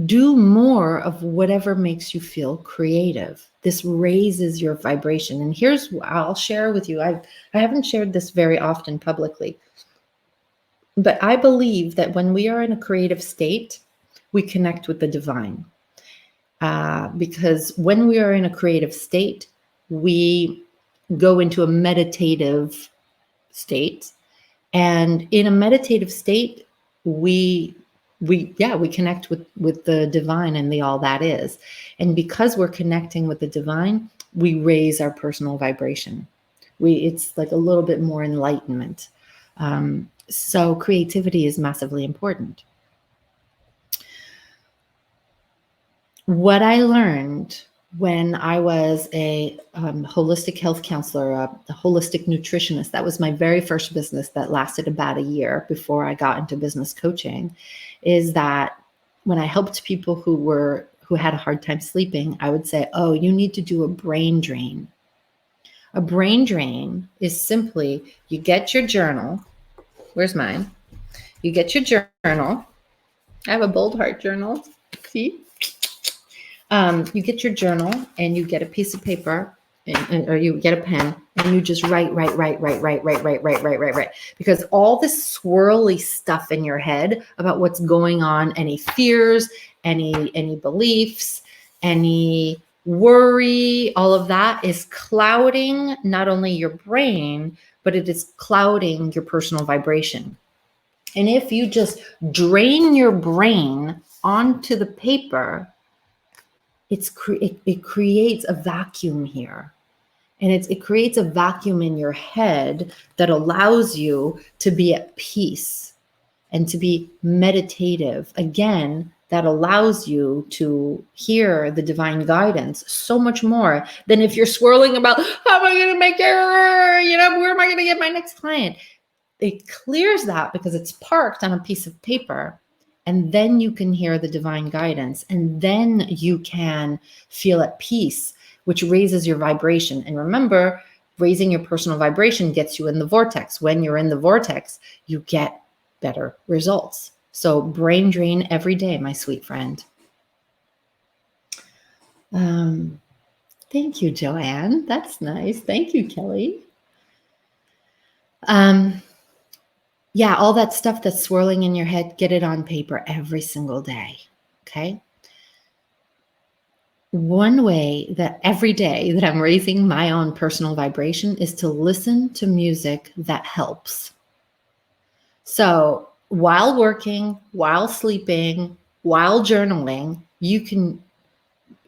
Do more of whatever makes you feel creative. This raises your vibration. And here's what I'll share with you. I haven't shared this very often publicly, but I believe that when we are in a creative state, we connect with the divine. Because when we are in a creative state, we go into a meditative state. And in a meditative state, we connect with the divine and the all that is. And because we're connecting with the divine, we raise our personal vibration. It's like a little bit more enlightenment. So creativity is massively important. What I learned when I was a holistic health counselor, a holistic nutritionist, that was my very first business that lasted about a year before I got into business coaching, is that when I helped people who had a hard time sleeping, I would say, oh, you need to do a brain drain. A brain drain is simply, you get your journal. Where's mine? You get your journal. I have a bold heart journal. See? You get your journal and you get a piece of paper or you get a pen and you just write. Because all this swirly stuff in your head about what's going on, any fears, any beliefs, any worry, all of that is clouding not only your brain, but it is clouding your personal vibration. And if you just drain your brain onto the paper, it creates a vacuum here. And it creates a vacuum in your head that allows you to be at peace and to be meditative. Again, that allows you to hear the divine guidance so much more than if you're swirling about, how am I going to make it? Where am I going to get my next client? It clears that because it's parked on a piece of paper. And then you can hear the divine guidance, and then you can feel at peace, which raises your vibration. And remember, raising your personal vibration gets you in the vortex. When you're in the vortex, you get better results. So brain drain every day, my sweet friend. Thank you, Joanne. That's nice. Thank you, Kelly. Yeah, all that stuff that's swirling in your head, get it on paper every single day, okay? One way that every day that I'm raising my own personal vibration is to listen to music that helps. So while working, while sleeping, while journaling, you can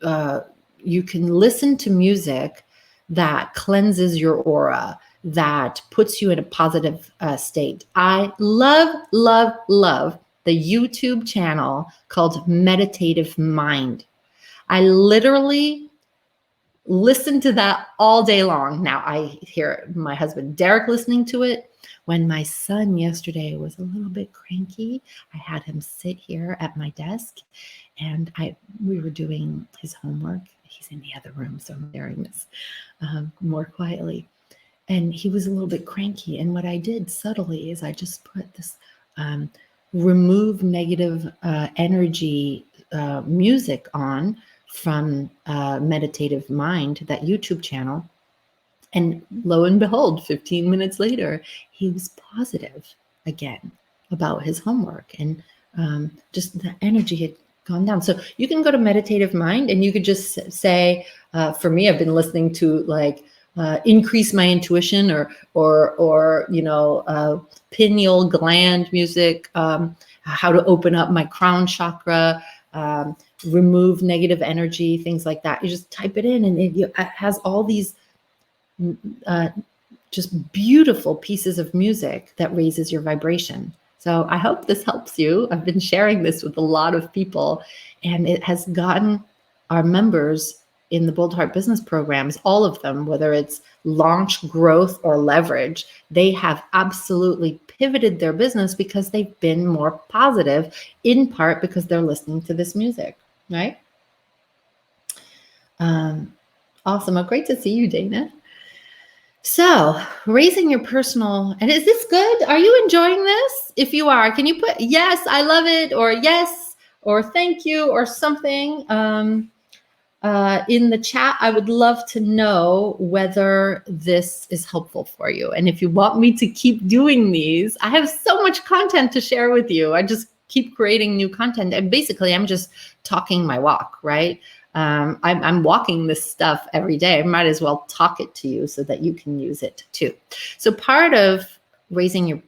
listen to music that cleanses your aura, that puts you in a positive state. I love the YouTube channel called Meditative Mind. I literally listen to that all day long. Now I hear my husband Derek listening to it. When my son yesterday was a little bit cranky, I had him sit here at my desk and we were doing his homework. He's in the other room, so I'm sharing this more quietly. And he was a little bit cranky. And what I did subtly is I just put this remove negative energy music on from Meditative Mind, that YouTube channel. And lo and behold, 15 minutes later, he was positive again about his homework. And just the energy had gone down. So you can go to Meditative Mind and you could just say, for me, I've been listening to like increase my intuition or pineal gland music, how to open up my crown chakra, remove negative energy, things like that. You just type it in and it has all these just beautiful pieces of music that raises your vibration. So I hope this helps you. I've been sharing this with a lot of people, and it has gotten our members in the Bold Heart Business programs, all of them, whether it's launch, growth, or leverage, they have absolutely pivoted their business because they've been more positive, in part because they're listening to this music, right? Awesome. Well, great to see you, Dana. So raising your personal, and is this good? Are you enjoying this? If you are, can you put yes, I love it, or yes, or thank you, or something in the chat? I would love to know whether this is helpful for you. And if you want me to keep doing these, I have so much content to share with you. I just keep creating new content. And basically, I'm just talking my walk, right? I'm walking this stuff every day. I might as well talk it to you so that you can use it too. So part of raising your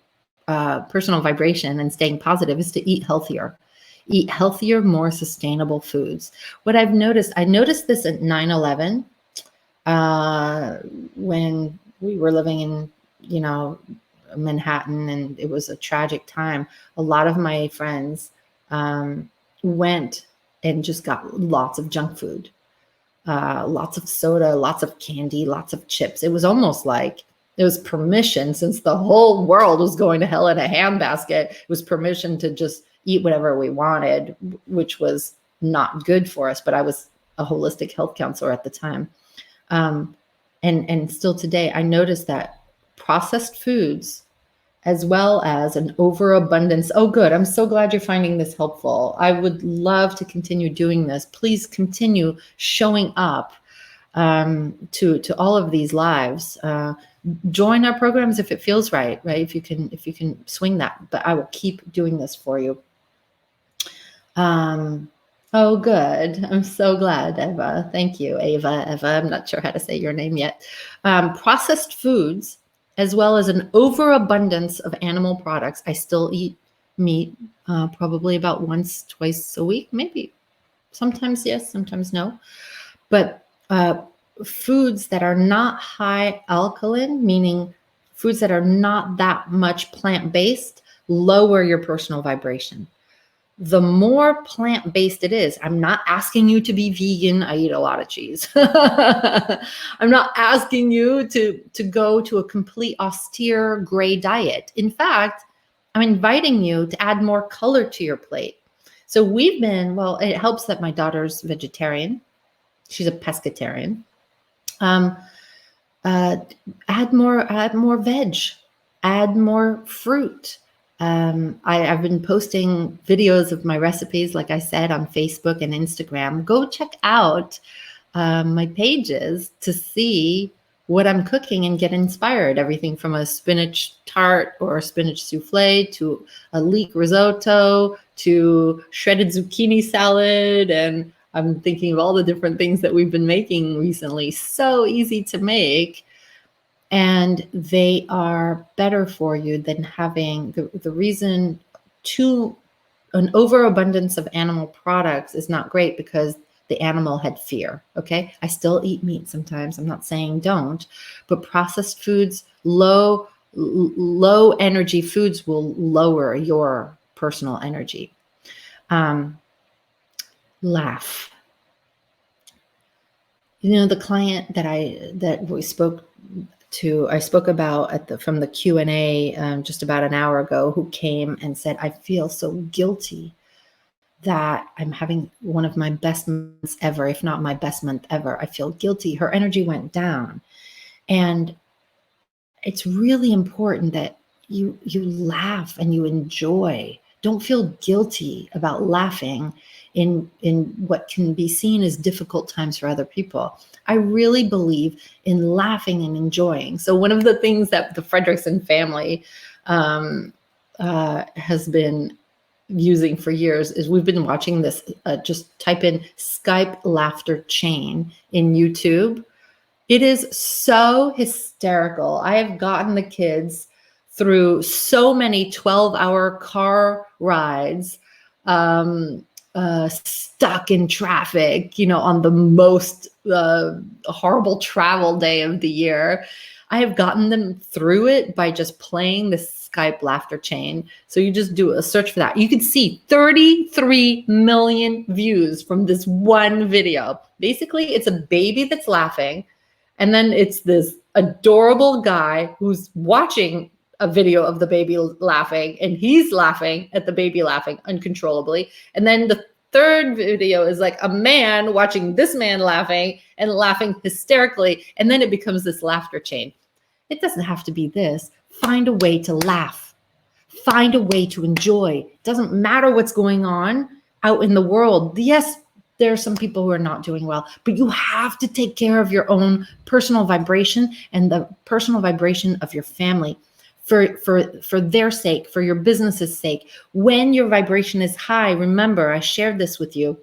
personal vibration and staying positive is to eat healthier. Eat healthier, more sustainable foods. What I've noticed, I noticed this at 9/11 when we were living in, Manhattan, and it was a tragic time. A lot of my friends went and just got lots of junk food, lots of soda, lots of candy, lots of chips. It was almost like it was permission, since the whole world was going to hell in a handbasket. It was permission to just eat whatever we wanted, which was not good for us. But I was a holistic health counselor at the time. And still today, I noticed that processed foods, as well as an overabundance. Oh, good. I'm so glad you're finding this helpful. I would love to continue doing this. Please continue showing up to all of these lives. Join our programs if it feels right? If you can swing that. But I will keep doing this for you. Oh, good. I'm so glad, Eva. Thank you, Eva. I'm not sure how to say your name yet. Processed foods, as well as an overabundance of animal products. I still eat meat, probably about once, twice a week, maybe. Sometimes yes, sometimes no. But foods that are not high alkaline, meaning foods that are not that much plant-based, lower your personal vibration. The more plant-based it is, I'm not asking you to be vegan. I eat a lot of cheese. I'm not asking you to go to a complete austere gray diet. In fact, I'm inviting you to add more color to your plate. So we've been, well, it helps that my daughter's vegetarian. She's a pescatarian. Add more veg, add more fruit. I've been posting videos of my recipes, like I said, on Facebook and Instagram. Go check out my pages to see what I'm cooking and get inspired. Everything from a spinach tart or a spinach souffle to a leek risotto to shredded zucchini salad. And I'm thinking of all the different things that we've been making recently. So easy to make. And they are better for you than having the reason to an overabundance of animal products is not great, because the animal had fear. Okay. I still eat meat sometimes. I'm not saying don't, but processed foods, low energy foods will lower your personal energy. Laugh. The client that we spoke to, I spoke about from the Q&A just about an hour ago, who came and said, I feel so guilty that I'm having one of my best months ever, if not my best month ever. I feel guilty. Her energy went down. And it's really important that you laugh and you enjoy. Don't feel guilty about laughing in what can be seen as difficult times for other people. I really believe in laughing and enjoying. So one of the things that the Fredrickson family has been using for years is we've been watching this, just type in Skype laughter chain in YouTube. It is so hysterical. I have gotten the kids through so many 12-hour car rides, stuck in traffic, on the most horrible travel day of the year. I have gotten them through it by just playing this Skype laughter chain. So you just do a search for that. You can see 33 million views from this one video. Basically, it's a baby that's laughing. And then it's this adorable guy who's watching a video of the baby laughing, and he's laughing at the baby laughing uncontrollably. And then the third video is like a man watching this man laughing and laughing hysterically. And then it becomes this laughter chain. It doesn't have to be this. Find a way to laugh. Find a way to enjoy. It doesn't matter what's going on out in the world. Yes, there are some people who are not doing well, but you have to take care of your own personal vibration and the personal vibration of your family for their sake, for your business's sake. When your vibration is high, remember, I shared this with you,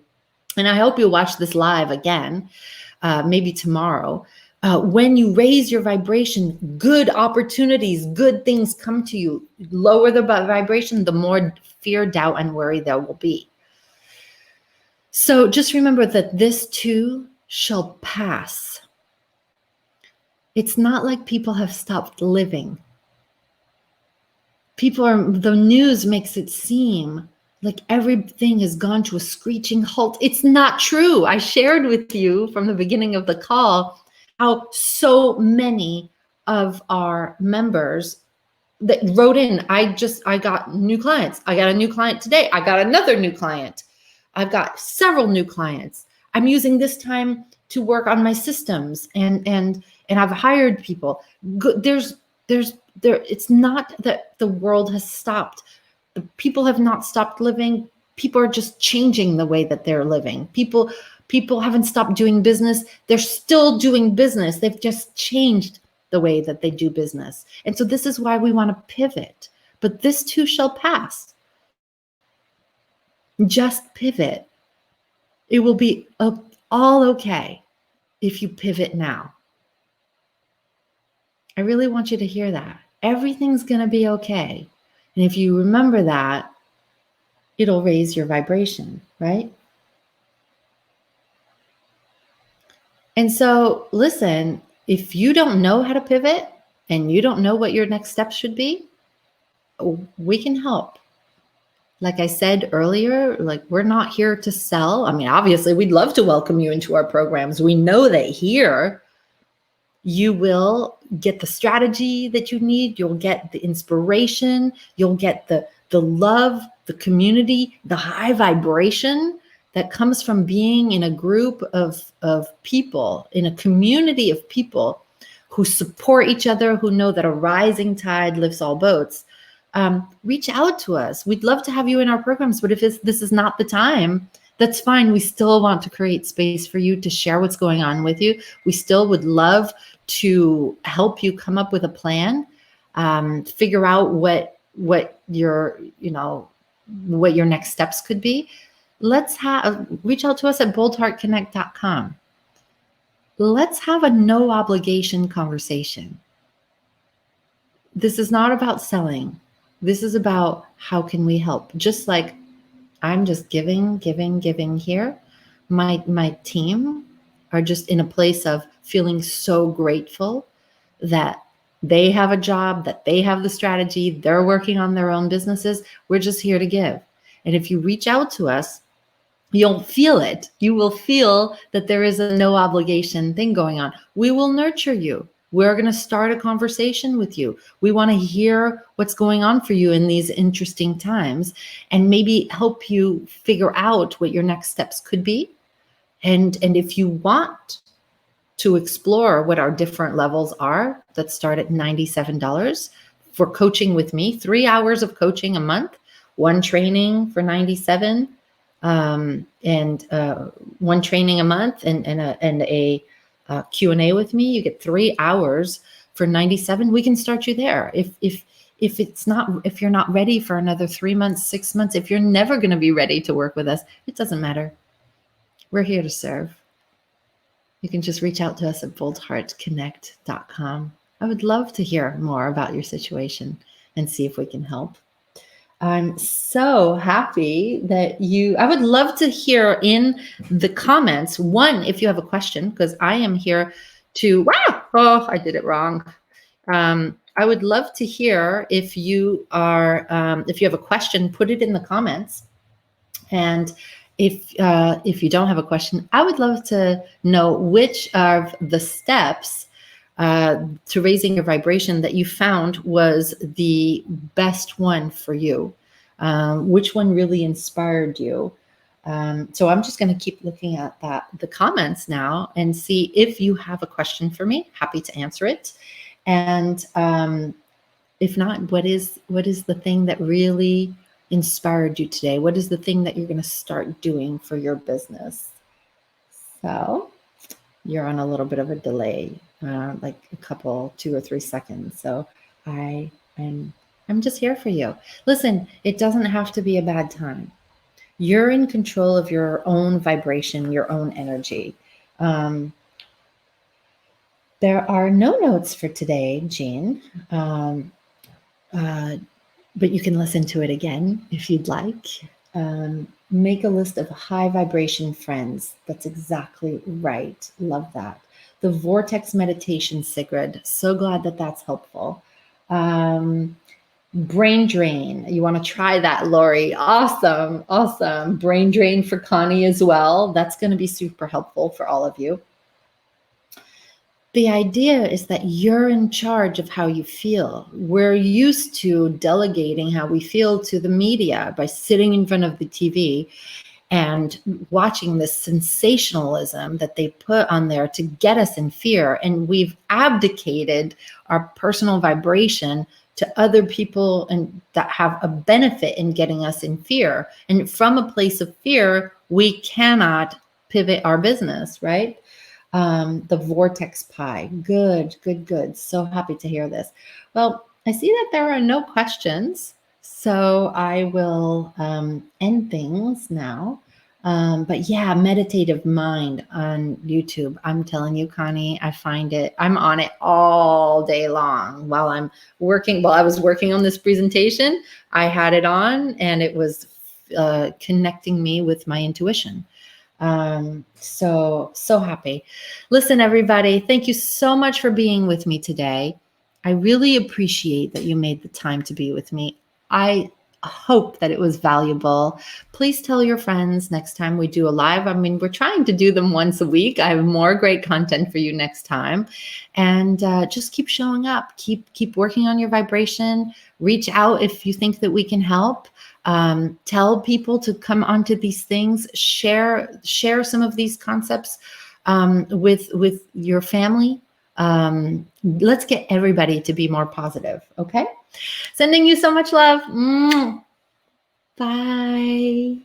and I hope you'll watch this live again, maybe tomorrow. When you raise your vibration, good opportunities, good things come to you. Lower the vibration, the more fear, doubt, and worry there will be. So just remember that this too shall pass. It's not like people have stopped living. The news makes it seem like everything has gone to a screeching halt. It's not true. I shared with you from the beginning of the call how so many of our members that wrote in, I got new clients. I got a new client today. I got another new client. I've got several new clients. I'm using this time to work on my systems and I've hired people. It's not that the world has stopped. The people have not stopped living. People are just changing the way that they're living. People haven't stopped doing business. They're still doing business. They've just changed the way that they do business. And so this is why we want to pivot. But this too shall pass. Just pivot. It will be all okay if you pivot now. I really want you to hear that. Everything's going to be okay. And if you remember that, it'll raise your vibration, right? And so, listen, if you don't know how to pivot and you don't know what your next steps should be, we can help. Like I said earlier, we're not here to sell. I mean, obviously, we'd love to welcome you into our programs. We know that here you will get the strategy that you need. You'll get the inspiration. You'll get the love, the community, the high vibration that comes from being in a group of people, in a community of people who support each other, who know that a rising tide lifts all boats. Reach out to us. We'd love to have you in our programs, but if this is not the time, that's fine. We still want to create space for you to share what's going on with you. We still would love to help you come up with a plan, figure out what your next steps could be. Reach out to us at boldheartconnect.com. Let's have a no obligation conversation. This is not about selling. This is about how can we help? Just like I'm just giving here. My team are just in a place of feeling so grateful that they have a job, that they have the strategy, they're working on their own businesses. We're just here to give. And if you reach out to us, You'll feel it. You will feel that there is a no obligation thing going on. We will nurture you. We're going to start a conversation with you. We want to hear what's going on for you in these interesting times and maybe help you figure out what your next steps could be. And if you want to explore what our different levels are that start at $97 for coaching with me, 3 hours of coaching a month, one training for $97, and one training a month and a Q&A with me, you get 3 hours for $97. We can start you there. If you're not ready for another 3 months, 6 months, if you're never going to be ready to work with us, it doesn't matter. We're here to serve. You can just reach out to us at boldheartconnect.com. I would love to hear more about your situation and see if we can help. I'm so happy that I would love to hear in the comments, one, if you have a question, because I am here to, I did it wrong. I would love to hear if you have a question, put it in the comments. And if you don't have a question, I would love to know which of the steps to raising your vibration that you found was the best one for you. Which one really inspired you? So I'm just going to keep looking at the comments now and see if you have a question for me. Happy to answer it. And if not, what is the thing that really inspired you today? What is the thing that you're going to start doing for your business? So you're on a little bit of a delay, like a couple, 2 or 3 seconds. So I'm just here for you. Listen, it doesn't have to be a bad time. You're in control of your own vibration, your own energy. There are no notes for today, Jean. But you can listen to it again if you'd like. Make a list of high vibration friends. That's exactly right. Love that. The Vortex Meditation, Sigrid. So glad that that's helpful. Brain drain. You want to try that, Lori. Awesome. Awesome. Brain drain for Connie as well. That's going to be super helpful for all of you. The idea is that you're in charge of how you feel. We're used to delegating how we feel to the media by sitting in front of the TV and watching this sensationalism that they put on there to get us in fear. And we've abdicated our personal vibration to other people and that have a benefit in getting us in fear. And from a place of fear, we cannot pivot our business, right? The Vortex Pie. Good. So happy to hear this. Well, I see that there are no questions, so I will end things now. But yeah, Meditative Mind on YouTube. I'm telling you, Connie, I'm on it all day long while I was working on this presentation. I had it on and it was connecting me with my intuition. So happy. Listen, everybody, thank you so much for being with me today. I really appreciate that you made the time to be with me. I hope that it was valuable. Please tell your friends next time we do a live. I mean, we're trying to do them once a week. I have more great content for you next time. And just keep showing up. Keep working on your vibration. Reach out if you think that we can help. Tell people to come onto these things. Share some of these concepts with your family. Let's get everybody to be more positive. Okay. Sending you so much love. Bye.